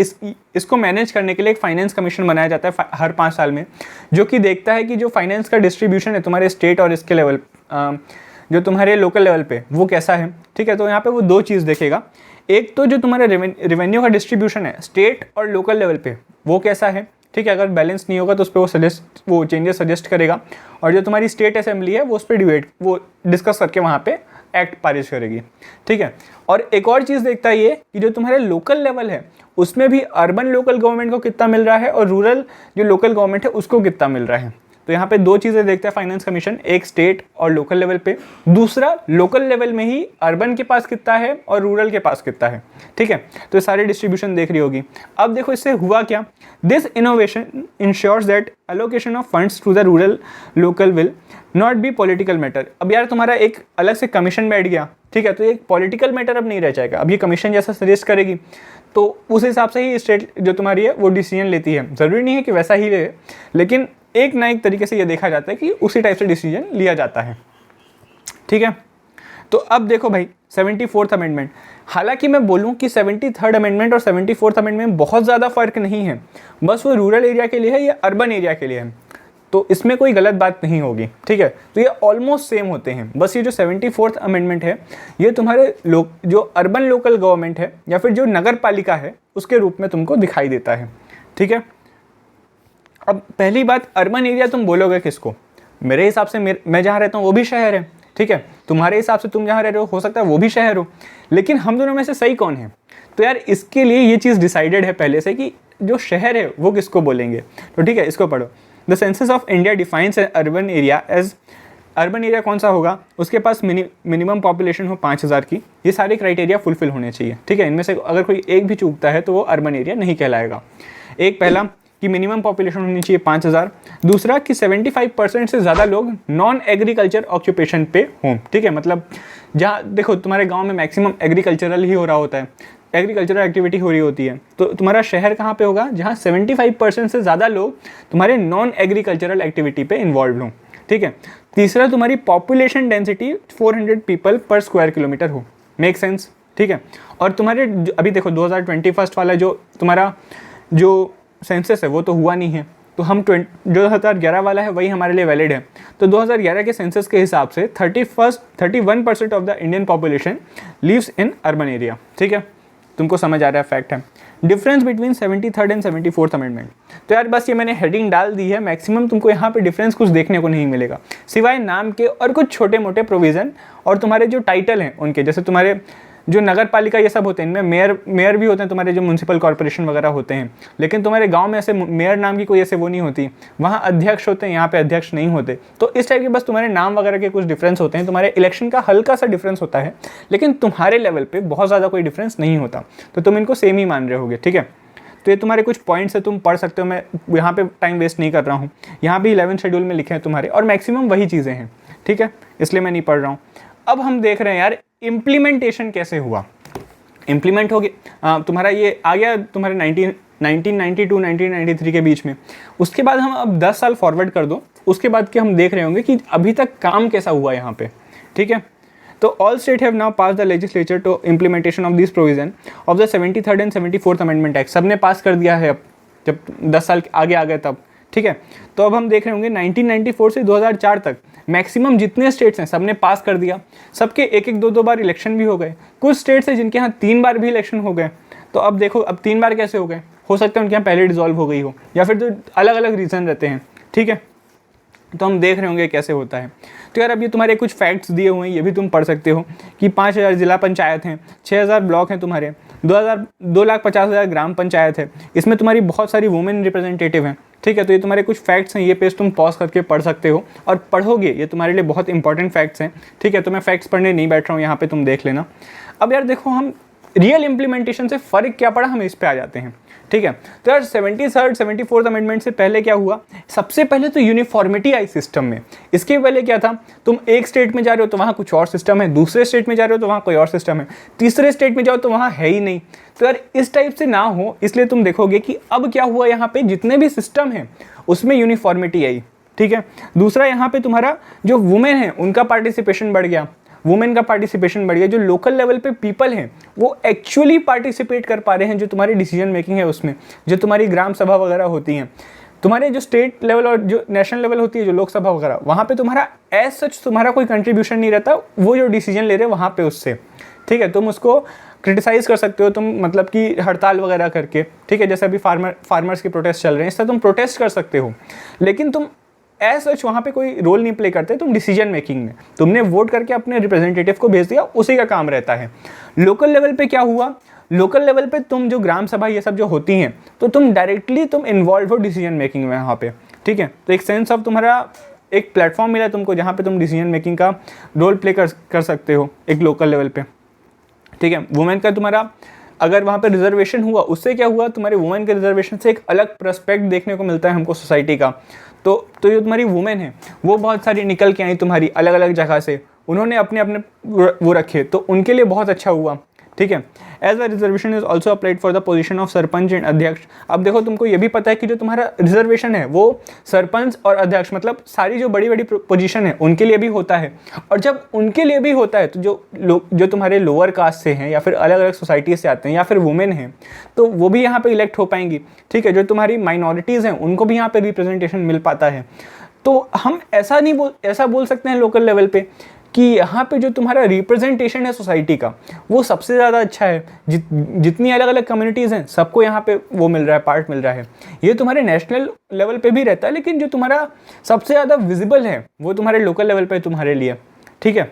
इसको मैनेज करने के लिए एक फाइनेंस कमीशन बनाया जाता है हर 5 साल में, जो कि देखता है कि जो फाइनेंस का डिस्ट्रीब्यूशन है तुम्हारे स्टेट और इसके लेवल जो तुम्हारे लोकल लेवल पे वो कैसा है। ठीक है, तो यहाँ पे वो 2 चीज़ देखेगा, एक तो जो तुम्हारा रेवेन्यू का डिस्ट्रीब्यूशन है स्टेट और लोकल लेवल पे वो कैसा है। ठीक है, अगर बैलेंस नहीं होगा तो उस पर वो चेंजेस सजेस्ट करेगा, और जो तुम्हारी स्टेट असेंबली है वो उस पर वो डिस्कस करके वहाँ पे एक्ट पारित करेगी। ठीक है, और एक और चीज़ देखता है ये कि जो तुम्हारे लोकल लेवल है उसमें भी अर्बन लोकल गवर्नमेंट को कितना मिल रहा है और रूरल जो लोकल गवर्नमेंट है उसको कितना मिल रहा है। तो यहाँ पे 2 चीज़ें देखता है फाइनेंस कमीशन, एक स्टेट और लोकल लेवल पे, दूसरा लोकल लेवल में ही अर्बन के पास कितना है और रूरल के पास कितना है। ठीक है, तो ये सारी डिस्ट्रीब्यूशन देख रही होगी। अब देखो इससे हुआ क्या, this innovation ensures that allocation of funds to the rural local will not be political matter. अब यार तुम्हारा एक अलग से कमीशन बैठ गया, ठीक है, तो एक पॉलिटिकल मैटर अब नहीं रह जाएगा, अब ये कमीशन जैसा सजेस्ट करेगी तो उस हिसाब से ही स्टेट जो तुम्हारी है वो डिसीजन लेती है। ज़रूरी नहीं है कि वैसा ही ले, लेकिन एक ना एक तरीके से ये देखा जाता है कि उसी टाइप से डिसीजन लिया जाता है। ठीक है, तो अब देखो भाई 74th अमेंडमेंट, हालांकि मैं बोलूं कि 73rd अमेंडमेंट और 74th अमेंडमेंट में बहुत ज़्यादा फ़र्क नहीं है, बस वो रूरल एरिया के लिए है या अर्बन एरिया के लिए है, तो इसमें कोई गलत बात नहीं होगी। ठीक है, तो ये ऑलमोस्ट सेम होते हैं, बस ये जो 74th अमेंडमेंट है ये तुम्हारे जो अर्बन लोकल गवर्नमेंट है या फिर जो नगर पालिका है उसके रूप में तुमको दिखाई देता है। ठीक है, अब पहली बात, अर्बन एरिया तुम बोलोगे किसको, मेरे हिसाब से मैं जहाँ रहता हूँ वो भी शहर है। ठीक है, तुम्हारे हिसाब से तुम जहाँ रह रहे हो सकता है वो भी शहर हो, लेकिन हम दोनों में से सही कौन है। तो यार इसके लिए ये चीज़ डिसाइडेड है पहले से कि जो शहर है वो किसको बोलेंगे। तो ठीक है, इसको पढ़ो, the census of India defines urban area as, urban area कौन सा होगा, उसके पास मिनिमम पॉपुलेशन हो 5000 की, ये सारे क्राइटेरिया फुलफिल होने चाहिए। ठीक है, इनमें से अगर कोई एक भी चूकता है तो वो अर्बन एरिया नहीं कहलाएगा। एक पहला कि मिनिमम पॉपुलेशन होनी चाहिए 5000, दूसरा कि 75% से ज़्यादा लोग नॉन एग्रीकल्चर ऑक्यूपेशन पे हों। ठीक है, मतलब जहाँ देखो तुम्हारे गांव में मैक्सिमम एग्रीकल्चरल ही हो रहा होता है, एग्रीकल्चरल एक्टिविटी हो रही होती है, तो तुम्हारा शहर कहाँ पे होगा, जहाँ 75% से ज़्यादा लोग तुम्हारे नॉन एग्रीकल्चरल एक्टिविटी पे इन्वॉल्व हों। ठीक है, तीसरा तुम्हारी पॉपुलेशन डेंसिटी 400 पीपल पर स्क्वायर किलोमीटर हो, मेक सेंस। ठीक है, और तुम्हारे अभी देखो 2021 वाला जो तुम्हारा जो सेंसस है वो तो हुआ नहीं है, तो हम 2011 वाला है वही हमारे लिए वैलिड है। तो 2011 के सेंसस के हिसाब से 31% of the Indian population lives in urban area. ठीक है, तुमको समझ आ रहा है, फैक्ट है। Difference between 73rd and 74th amendment, तो यार बस ये मैंने हेडिंग डाल दी है, मैक्सिमम तुमको यहाँ पे डिफरेंस कुछ देखने को नहीं मिलेगा सिवाय नाम के और कुछ छोटे मोटे प्रोविज़न और तुम्हारे जो टाइटल हैं उनके, जैसे तुम्हारे जो नगर पालिका ये सब होते हैं इनमें मेयर भी होते हैं, तुम्हारे जो म्यूनसिपल कॉर्पोरेशन वगैरह होते हैं, लेकिन तुम्हारे गांव में ऐसे मेयर नाम की कोई ऐसे वो नहीं होती, वहाँ अध्यक्ष होते हैं, यहाँ पे अध्यक्ष नहीं होते। तो इस टाइप के बस तुम्हारे नाम वगैरह के कुछ डिफरेंस होते हैं, तुम्हारे इलेक्शन का हल्का सा डिफरेंस होता है, लेकिन तुम्हारे लेवल पर बहुत ज़्यादा कोई डिफरेंस नहीं होता, तो तुम इनको सेम ही मान रहे होगे। ठीक है, तो ये तुम्हारे कुछ पॉइंट्स है, तुम पढ़ सकते हो, मैं यहाँ पे टाइम वेस्ट नहीं कर रहा हूँ, यहाँ भी 11 शेड्यूल में लिखे हैं तुम्हारे और मैक्सिमम वही चीज़ें हैं। ठीक है, इसलिए मैं नहीं पढ़ रहा हूँ। अब हम देख रहे हैं यार इम्प्लीमेंटेशन कैसे हुआ। इम्प्लीमेंट हो गया तुम्हारा, ये आ गया तुम्हारे 1992-1993 के बीच में, उसके बाद हम अब 10 साल फॉरवर्ड कर दो, उसके बाद के हम देख रहे होंगे कि अभी तक काम कैसा हुआ यहाँ पे। ठीक है, तो all state have now pass the legislature to implementation of this provision of the 73rd and 74th amendment act, सबने पास कर दिया है अब, जब 10 साल आगे आ गए तब। ठीक है, तो अब हम देख रहे होंगे 1994 से 2004 तक मैक्सिमम जितने स्टेट्स हैं सबने पास कर दिया, सबके एक एक 2-2 बार इलेक्शन भी हो गए। कुछ स्टेट्स हैं जिनके यहाँ 3 बार भी इलेक्शन हो गए, तो अब देखो अब 3 बार कैसे हो गए, हो सकता है उनके यहाँ पहले डिसॉल्व हो गई हो या फिर तो अलग अलग रीज़न रहते हैं। ठीक है, तो हम देख रहे होंगे कैसे होता है। तो यार अब ये तुम्हारे कुछ फैक्ट्स दिए हुए हैं, ये भी तुम पढ़ सकते हो कि 5000 जिला पंचायत हैं, 6000 ब्लॉक हैं तुम्हारे, 2,50,000 ग्राम पंचायत है, इसमें तुम्हारी बहुत सारी वुमेन रिप्रेजेंटेटिव हैं। ठीक है, तो ये तुम्हारे कुछ फैक्ट्स हैं, ये पेज तुम पॉज करके पढ़ सकते हो और पढ़ोगे, ये तुम्हारे लिए बहुत इंपॉर्टेंट फैक्ट्स हैं। ठीक है, तो मैं फैक्ट्स पढ़ने नहीं बैठ रहा हूँ, यहाँ पे तुम देख लेना। अब यार देखो हम रियल इम्प्लीमेंटेशन से फ़र्क क्या पड़ा, हम इस पे आ जाते हैं। ठीक है, तो यार 73rd 74th अमेंडमेंट से पहले क्या हुआ, सबसे पहले तो यूनिफॉर्मिटी आई सिस्टम में। इसके पहले क्या था, तुम एक स्टेट में जा रहे हो तो वहाँ कुछ और सिस्टम है, दूसरे स्टेट में जा रहे हो तो वहाँ कोई और सिस्टम है, तीसरे स्टेट में जाओ तो वहाँ है ही नहीं। तो यार इस टाइप से ना हो, इसलिए तुम देखोगे कि अब क्या हुआ, यहाँ पे जितने भी सिस्टम हैं उसमें यूनिफॉर्मिटी आई। ठीक है, दूसरा यहाँ पे तुम्हारा जो वुमेन है उनका पार्टिसिपेशन बढ़ गया, वुमेन का पार्टिसिपेशन बढ़ गया, जो लोकल लेवल पे पीपल हैं वो एक्चुअली पार्टिसिपेट कर पा रहे हैं जो तुम्हारी डिसीजन मेकिंग है उसमें, जो तुम्हारी ग्राम सभा वगैरह होती हैं, तुम्हारे जो स्टेट लेवल और जो नेशनल लेवल होती है, जो लोकसभा वगैरह, वहाँ पे तुम्हारा एज सच तुम्हारा कोई कंट्रीब्यूशन नहीं रहता, वो जो डिसीजन ले रहे हैं वहाँ पे उससे, ठीक है। तुम उसको क्रिटिसाइज़ कर सकते हो, तुम मतलब कि हड़ताल वगैरह करके, ठीक है, जैसे अभी फार्मर्स के प्रोटेस्ट चल रहे हैं, इससे तुम प्रोटेस्ट कर सकते हो, लेकिन तुम एज सच वहाँ पे कोई रोल नहीं प्ले करते तुम डिसीजन मेकिंग में। तुमने वोट करके अपने रिप्रेजेंटेटिव को भेज दिया, उसी का काम रहता है। लोकल लेवल पे क्या हुआ, लोकल लेवल पे तुम जो ग्राम सभा ये सब जो होती हैं, तो तुम डायरेक्टली तुम इन्वॉल्व हो डिसीजन मेकिंग में वहाँ पे, ठीक है। तो एक सेंस ऑफ तुम्हारा एक प्लेटफॉर्म मिला तुमको जहाँ पे तुम डिसीजन मेकिंग का रोल प्ले कर सकते हो एक लोकल लेवल पे, ठीक है। वुमेन का तुम्हारा अगर वहाँ पे रिजर्वेशन हुआ, उससे क्या हुआ, तुम्हारे वुमेन के रिजर्वेशन से एक अलग पर्सपेक्ट देखने को मिलता है हमको सोसाइटी का। तो जो तुम्हारी वुमेन है वो बहुत सारी निकल के आई तुम्हारी अलग अलग जगह से, उन्होंने अपने अपने वो रखे, तो उनके लिए बहुत अच्छा हुआ, ठीक है। As a reservation is also applied for the position of sarpanch and adhyaksh. अब देखो तुमको ये भी पता है कि जो तुम्हारा रिजर्वेशन है वो सरपंच और अध्यक्ष मतलब सारी जो बड़ी बड़ी पोजीशन है उनके लिए भी होता है, और जब उनके लिए भी होता है तो जो तुम्हारे लोअर कास्ट से हैं या फिर अलग अलग सोसाइटी से आते हैं या फिर वुमेन हैं, तो वो भी यहाँ पे इलेक्ट हो पाएंगी, ठीक है। जो तुम्हारी माइनॉरिटीज़ हैं उनको भी यहाँ पे रिप्रेजेंटेशन मिल पाता है। तो हम ऐसा बोल सकते हैं लोकल लेवल पे कि यहाँ पे जो तुम्हारा रिप्रेजेंटेशन है सोसाइटी का वो सबसे ज़्यादा अच्छा है। जितनी अलग अलग कम्युनिटीज़ हैं सबको यहाँ पे वो मिल रहा है, पार्ट मिल रहा है। ये तुम्हारे नेशनल लेवल पे भी रहता है, लेकिन जो तुम्हारा सबसे ज़्यादा विजिबल है वो तुम्हारे लोकल लेवल पे तुम्हारे लिए, ठीक है।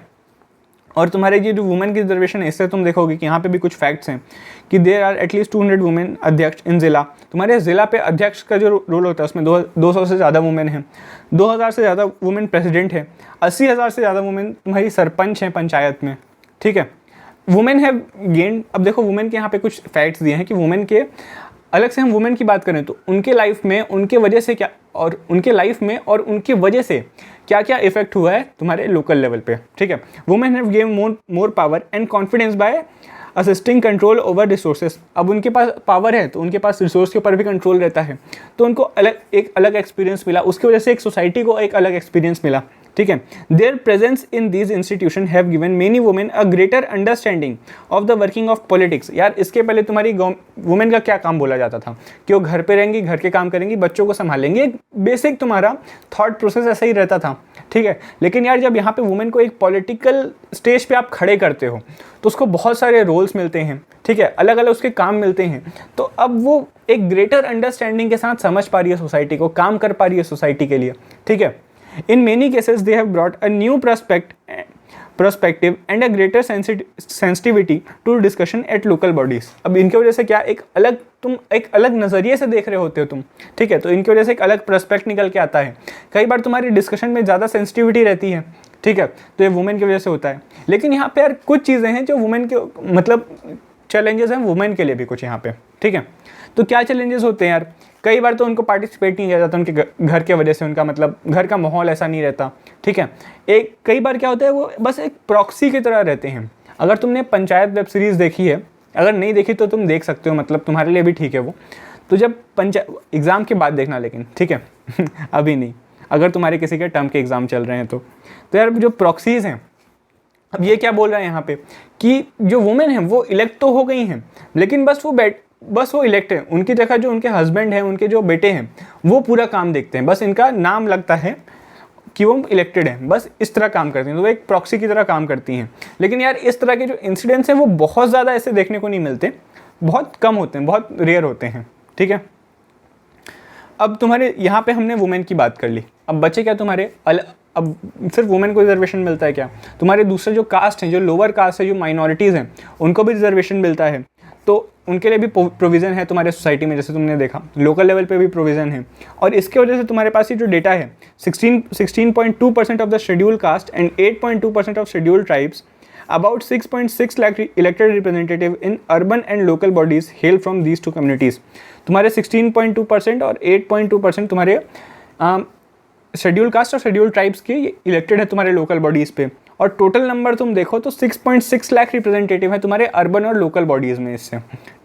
और तुम्हारे ये जो वुमेन की रिजर्वेशन है इससे तुम देखोगे कि यहाँ पे भी कुछ फैक्ट्स हैं कि देयर आर एटलीस्ट 200 वुमेन अध्यक्ष इन ज़िला। तुम्हारे ज़िला पे अध्यक्ष का जो रोल होता है उसमें 200 से ज़्यादा वुमेन हैं, 2000 से ज़्यादा वुमेन प्रेसिडेंट है, 80,000 से ज़्यादा वुमेन तुम्हारी सरपंच हैं पंचायत में, ठीक है। वुमेन हैव गेन्ड, अब देखो वुमेन के यहाँ पे कुछ फैक्ट्स दिए हैं कि वुमेन के अलग से हम वुमेन की बात करें तो उनके लाइफ में उनके वजह से क्या, और उनके लाइफ में और उनकी वजह से क्या क्या इफेक्ट हुआ है तुम्हारे लोकल लेवल पे, ठीक है। Women have gain more power and confidence by assisting control over resources. अब उनके पास पावर है तो उनके पास रिसोर्स के ऊपर भी कंट्रोल रहता है, तो उनको एक अलग एक्सपीरियंस मिला, उसकी वजह से एक सोसाइटी को एक अलग एक्सपीरियंस मिला, ठीक है। There presence in these institution have given many women a greater understanding of the working of politics. यार इसके पहले तुम्हारी वुमेन का क्या काम बोला जाता था कि वो घर पे रहेंगी, घर के काम करेंगी, बच्चों को संभालेंगी, एक बेसिक तुम्हारा थॉट प्रोसेस ऐसा ही रहता था, ठीक है। लेकिन यार जब यहाँ पे वुमेन को एक पॉलिटिकल स्टेज पे आप खड़े करते हो तो उसको बहुत सारे रोल्स मिलते हैं, ठीक है, अलग अलग उसके काम मिलते हैं, तो अब वो एक ग्रेटर अंडरस्टैंडिंग के साथ समझ पा रही है सोसाइटी को, काम कर पा रही है सोसाइटी के लिए, ठीक है। In many cases, they have brought a new perspective and a greater sensitivity to discussion at local bodies. अब इनके वजह से क्या तुम एक अलग नज़रिए से देख रहे होते हो तुम, ठीक है, तो इनकी वजह से एक अलग पर्सपेक्ट निकल के आता है। कई बार तुम्हारी डिस्कशन में ज़्यादा सेंसिटिविटी रहती है, ठीक है, तो ये वुमेन की वजह से होता है। लेकिन यहाँ पे यार कुछ चीज़ें हैं जो वुमेन के मतलब चैलेंजेस हैं वुमेन के लिए भी कुछ यहाँ पे, ठीक है। तो क्या चैलेंजेस होते हैं यार, कई बार तो उनको पार्टिसिपेट नहीं किया जाता उनके घर के वजह से, उनका मतलब घर का माहौल ऐसा नहीं रहता, ठीक है। कई बार क्या होता है वो बस एक प्रॉक्सी की तरह रहते हैं। अगर तुमने पंचायत वेब सीरीज़ देखी है, अगर नहीं देखी तो तुम देख सकते हो, मतलब तुम्हारे लिए भी ठीक है वो। तो जब एग्ज़ाम के बाद देखना लेकिन, ठीक है अभी नहीं, अगर तुम्हारे किसी के टर्म के एग्ज़ाम चल रहे हैं तो यार जो प्रॉक्सीज़ हैं, अब ये क्या बोल रहे हैं यहाँ पे कि जो वुमेन हैं वो इलेक्ट तो हो गई हैं, लेकिन बस वो इलेक्ट है, उनकी जगह जो उनके हस्बैंड हैं, उनके जो बेटे हैं वो पूरा काम देखते हैं, बस इनका नाम लगता है कि वो इलेक्टेड हैं, बस इस तरह काम करती हैं, तो वो एक प्रॉक्सी की तरह काम करती हैं। लेकिन यार इस तरह के जो इंसिडेंट्स हैं वो बहुत ज़्यादा ऐसे देखने को नहीं मिलते, बहुत कम होते हैं, बहुत रेयर होते हैं, ठीक है। अब तुम्हारे यहाँ पे हमने वुमेन की बात कर ली, अब बचे क्या तुम्हारे अब सिर्फ वुमेन को रिजर्वेशन मिलता है क्या, तुम्हारे दूसरे जो कास्ट हैं, जो लोअर कास्ट है, जो माइनॉरिटीज़ हैं, उनको भी रिजर्वेशन मिलता है, तो उनके लिए भी प्रोविज़न है तुम्हारे सोसाइटी में, जैसे तुमने देखा लोकल लेवल पे भी प्रोविज़न है। और इसके वजह से तुम्हारे पास ये जो डेटा है 16.2% of the schedule caste and 8.2% of schedule tribes, about 6.6 lakh elected representative in urban and local bodies hello from these two communities. तुम्हारे 16.2% और 8.2% तुम्हारे शेड्यूल कास्ट और शेड्यूल ट्राइब्स के इलेक्टेड है तुम्हारे लोकल बॉडीज़ पे, और टोटल नंबर तुम देखो तो 6.6 लाख रिप्रेजेंटेटिव है तुम्हारे अर्बन और लोकल बॉडीज़ में इससे,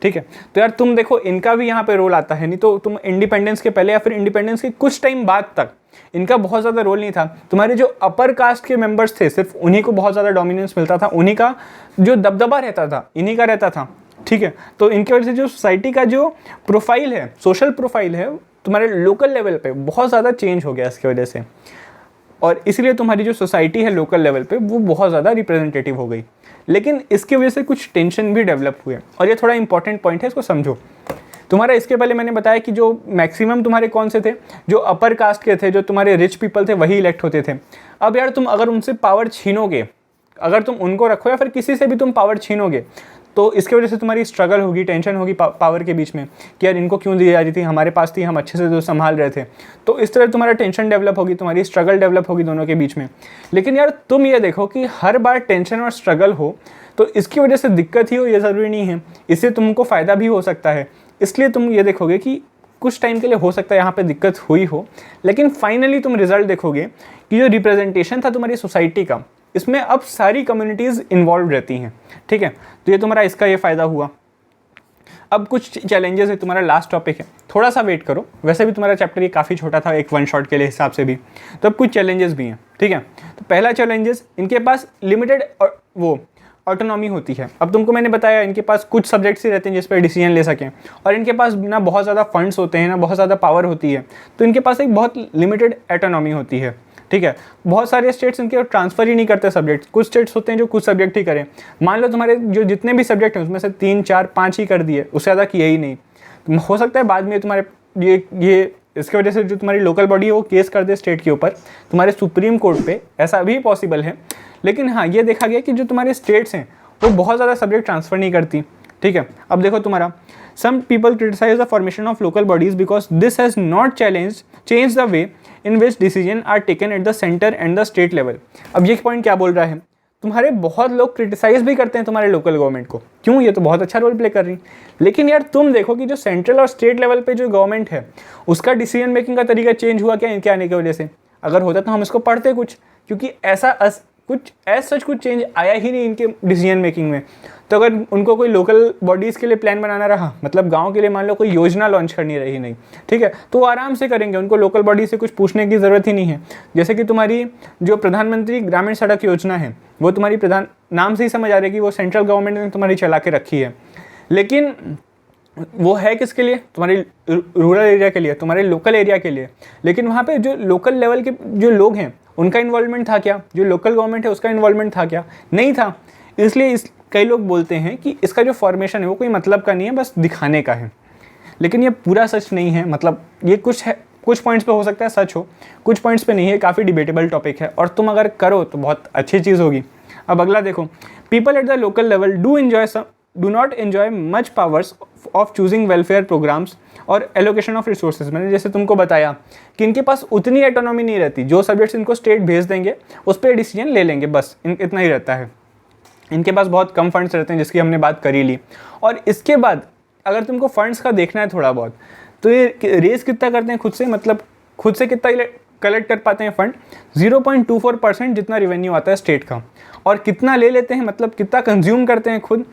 ठीक है। तो यार तुम देखो इनका भी यहाँ पे रोल आता है, नहीं तो तुम इंडिपेंडेंस के पहले या फिर इंडिपेंडेंस के कुछ टाइम बाद तक इनका बहुत ज़्यादा रोल नहीं था। तुम्हारे जो अपर कास्ट के मेंबर्स थे सिर्फ उन्हीं को बहुत ज़्यादा डोमिनेंस मिलता था, उन्हीं का जो दबदबा रहता था इन्हीं का रहता था, ठीक है। तो इनकी वजह से जो सोसाइटी का जो प्रोफाइल है, सोशल प्रोफाइल है तुम्हारे लोकल लेवल पे बहुत ज़्यादा चेंज हो गया इसकी वजह से, और इसलिए तुम्हारी जो सोसाइटी है लोकल लेवल पे वो बहुत ज़्यादा रिप्रेजेंटेटिव हो गई। लेकिन इसकी वजह से कुछ टेंशन भी डेवलप हुए, और ये थोड़ा इंपॉर्टेंट पॉइंट है, इसको समझो। तुम्हारा इसके पहले मैंने बताया कि जो मैक्सिमम तुम्हारे कौन से थे, जो अपर कास्ट के थे, जो तुम्हारे रिच पीपल थे वही इलेक्ट होते थे। अब यार तुम अगर उनसे पावर छीनोगे, अगर तुम उनको रखो या फिर किसी से भी तुम पावर छीनोगे, तो इसके वजह से तुम्हारी स्ट्रगल होगी, टेंशन होगी पावर के बीच में कि यार इनको क्यों दी जा रही थी, हमारे पास थी, हम अच्छे से जो संभाल रहे थे। तो इस तरह तुम्हारा टेंशन डेवलप होगी, तुम्हारी स्ट्रगल डेवलप होगी दोनों के बीच में। लेकिन यार तुम ये देखो कि हर बार टेंशन और स्ट्रगल हो तो इसकी वजह से दिक्कत ही हो ये ज़रूरी नहीं है, इससे तुमको फ़ायदा भी हो सकता है। इसलिए तुम ये देखोगे कि कुछ टाइम के लिए हो सकता है यहाँ पे दिक्कत हुई हो, लेकिन फाइनली तुम रिजल्ट देखोगे कि जो रिप्रेजेंटेशन था तुम्हारी सोसाइटी का, इसमें अब सारी कम्युनिटीज़ इन्वॉल्व रहती हैं, ठीक है। तो ये तुम्हारा इसका ये फ़ायदा हुआ। अब कुछ चैलेंजेस है, तुम्हारा लास्ट टॉपिक है, थोड़ा सा वेट करो, वैसे भी तुम्हारा चैप्टर ये काफ़ी छोटा था एक वन शॉट के लिए हिसाब से भी, तो अब कुछ चैलेंजेस भी हैं, ठीक है। तो पहला चैलेंजेस, इनके पास लिमिटेड वो ऑटोनॉमी होती है। अब तुमको मैंने बताया इनके पास कुछ सब्जेक्ट्स ही रहते हैं जिस पर डिसीजन ले सकें, और इनके पास ना बहुत ज़्यादा फंड्स होते हैं, ना बहुत ज़्यादा पावर होती है, तो इनके पास एक बहुत लिमिटेड ऑटोनॉमी होती है, ठीक है। बहुत सारे स्टेट्स इनके ट्रांसफ़र ही नहीं करते सब्जेक्ट, कुछ स्टेट्स होते हैं जो कुछ सब्जेक्ट ही करें। मान लो तुम्हारे जो जितने भी सब्जेक्ट हैं उसमें से 3, 4, 5 ही कर दिए, उससे ज़्यादा किए ही नहीं। हो सकता है बाद में तुम्हारे ये इसकी वजह से जो तुम्हारी लोकल बॉडी है वो केस कर दे स्टेट के ऊपर, तुम्हारे सुप्रीम कोर्ट पे, ऐसा भी पॉसिबल है। लेकिन हाँ, ये देखा गया कि जो तुम्हारे स्टेट्स हैं वो बहुत ज़्यादा सब्जेक्ट ट्रांसफ़र नहीं करती, ठीक है। अब देखो तुम्हारा some people criticize the formation of local bodies because this has not change the way in which decision are taken at the centre and the state level. अब ये पॉइंट क्या बोल रहा है, तुम्हारे बहुत लोग क्रिटिसाइज भी करते हैं तुम्हारे लोकल गवर्नमेंट को, क्यों, ये तो बहुत अच्छा रोल प्ले कर रही। लेकिन यार तुम देखो कि जो सेंट्रल और स्टेट लेवल पे जो गवर्नमेंट है उसका डिसीजन मेकिंग का तरीका चेंज हुआ क्या इनके आने की वजह से। अगर होता तो हम इसको पढ़ते कुछ, क्योंकि ऐसा कुछ चेंज आया ही नहीं इनके डिसीजन मेकिंग में। तो अगर उनको कोई लोकल बॉडीज़ के लिए प्लान बनाना रहा, मतलब गांव के लिए मान लो कोई योजना लॉन्च करनी रही नहीं, ठीक है, तो वो आराम से करेंगे, उनको लोकल बॉडी से कुछ पूछने की ज़रूरत ही नहीं है। जैसे कि तुम्हारी जो प्रधानमंत्री ग्रामीण सड़क योजना है वो तुम्हारी नाम से ही समझ आ रही है कि वो सेंट्रल गवर्नमेंट ने तुम्हारी चला के रखी है, लेकिन वो है किसके लिए, तुम्हारी रूरल एरिया के लिए, तुम्हारे लोकल एरिया के लिए। लेकिन वहाँ पे जो लोकल लेवल के जो लोग हैं उनका इन्वॉल्वमेंट था क्या, जो लोकल गवर्नमेंट है उसका इन्वॉल्वमेंट था क्या, नहीं था। इसलिए कई लोग बोलते हैं कि इसका जो फॉर्मेशन है वो कोई मतलब का नहीं है, बस दिखाने का है। लेकिन ये पूरा सच नहीं है, मतलब ये कुछ पॉइंट्स पे हो सकता है सच हो, कुछ पॉइंट्स पे नहीं है, काफ़ी डिबेटेबल टॉपिक है, और तुम अगर करो तो बहुत अच्छी चीज़ होगी। अब अगला देखो, people at the local level do not enjoy much powers of choosing welfare programmes और एलोकेशन ऑफ रिसोर्सेज। मैंने जैसे तुमको बताया कि इनके पास उतनी ऑटोनॉमी नहीं रहती, जो सब्जेक्ट्स इनको स्टेट भेज देंगे उस पर डिसीजन ले लेंगे, बस इतना ही रहता है। इनके पास बहुत कम फंड्स रहते हैं, जिसकी हमने बात करी ली। और इसके बाद अगर तुमको फंड्स का देखना है थोड़ा बहुत, तो ये रेस कितना करते हैं खुद से, मतलब खुद से कितना कलेक्ट कर पाते हैं फंड, 0.24% जितना रेवेन्यू आता है स्टेट का। और कितना ले लेते हैं, मतलब कितना कंज्यूम करते हैं खुद,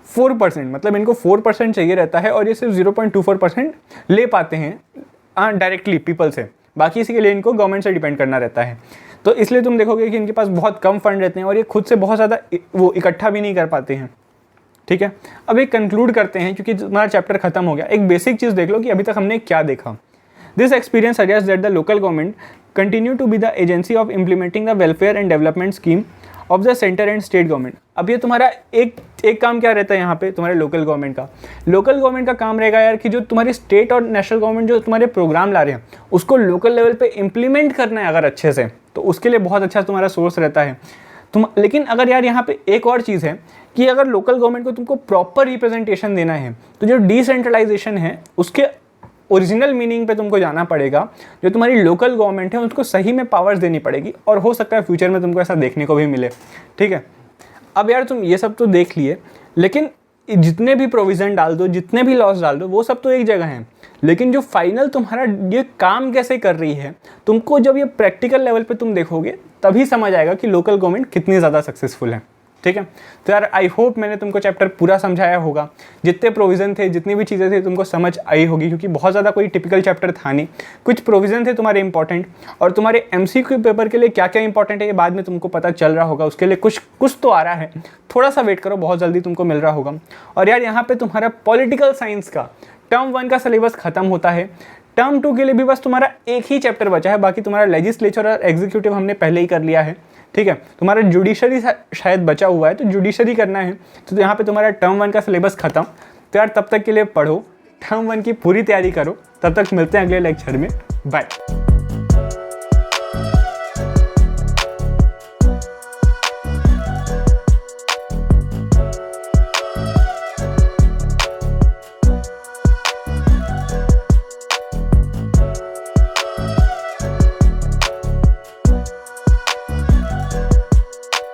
4%, मतलब इनको 4% चाहिए रहता है, और ये सिर्फ 0.24% ले पाते हैं डायरेक्टली पीपल से, बाकी इसी के लिए इनको गवर्नमेंट से डिपेंड करना रहता है। तो इसलिए तुम देखोगे कि इनके पास बहुत कम फंड रहते हैं, और ये खुद से बहुत ज़्यादा वो इकट्ठा भी नहीं कर पाते हैं, ठीक है। अब एक कंक्लूड करते हैं, क्योंकि हमारा चैप्टर खत्म हो गया। एक बेसिक चीज़ देख लो कि अभी तक हमने क्या देखा। This experience suggest that the local government continue to be the agency of implementing the welfare and development scheme of the centre and state government. अब ये तुम्हारा एक काम क्या रहता है यहाँ पे तुम्हारे लोकल गवर्नमेंट का काम रहेगा यार कि जो तुम्हारी स्टेट और नेशनल गवर्नमेंट जो तुम्हारे प्रोग्राम ला रहे हैं उसको लोकल लेवल पे इम्प्लीमेंट करना है अगर अच्छे से, तो उसके लिए बहुत अच्छा तुम्हारा सोर्स रहता है। लेकिन अगर यार यहाँ पे एक और चीज़ है कि अगर लोकल गवर्नमेंट को तुमको प्रॉपर रिप्रेजेंटेशन देना है, तो जो डिसेंट्रलाइजेशन है उसके ओरिजिनल मीनिंग पे तुमको जाना पड़ेगा। जो तुम्हारी लोकल गवर्नमेंट है उसको सही में पावर्स देनी पड़ेगी, और हो सकता है फ्यूचर में तुमको ऐसा देखने को भी मिले, ठीक है। अब यार तुम ये सब तो देख लिए, लेकिन जितने भी प्रोविज़न डाल दो, जितने भी लॉस डाल दो, वो सब तो एक जगह हैं, लेकिन जो फाइनल तुम्हारा ये काम कैसे कर रही है, तुमको जब ये प्रैक्टिकल लेवल पे तुम देखोगे तभी समझ आएगा कि लोकल गवर्नमेंट कितनी ज़्यादा सक्सेसफुल है। ठीक है, तो यार आई होप मैंने तुमको चैप्टर पूरा समझाया होगा, जितने प्रोविज़न थे, जितनी भी चीज़ें थी तुमको समझ आई होगी, क्योंकि बहुत ज़्यादा कोई टिपिकल चैप्टर था नहीं। कुछ प्रोविज़न थे तुम्हारे इंपॉर्टेंट, और तुम्हारे MCQ पेपर के लिए क्या क्या इंपॉर्टेंट है ये बाद में तुमको पता चल रहा होगा। उसके लिए कुछ तो आ रहा है, थोड़ा सा वेट करो, बहुत जल्दी तुमको मिल रहा होगा। और यार यहाँ पर तुम्हारा पॉलिटिकल साइंस का टर्म 1 का सिलेबस खत्म होता है। टर्म 2 के लिए भी बस तुम्हारा एक ही चैप्टर बचा है, बाकी तुम्हारा लेजिस्लेचर और एग्जीक्यूटिव हमने पहले ही कर लिया है। ठीक है, तुम्हारा जुडिशरी शायद बचा हुआ है, तो जुडिशरी करना है, तो यहाँ पे तुम्हारा टर्म 1 का सिलेबस खत्म। तो यार तब तक के लिए पढ़ो, टर्म 1 की पूरी तैयारी करो। तब तक मिलते हैं अगले लेक्चर में, बाय।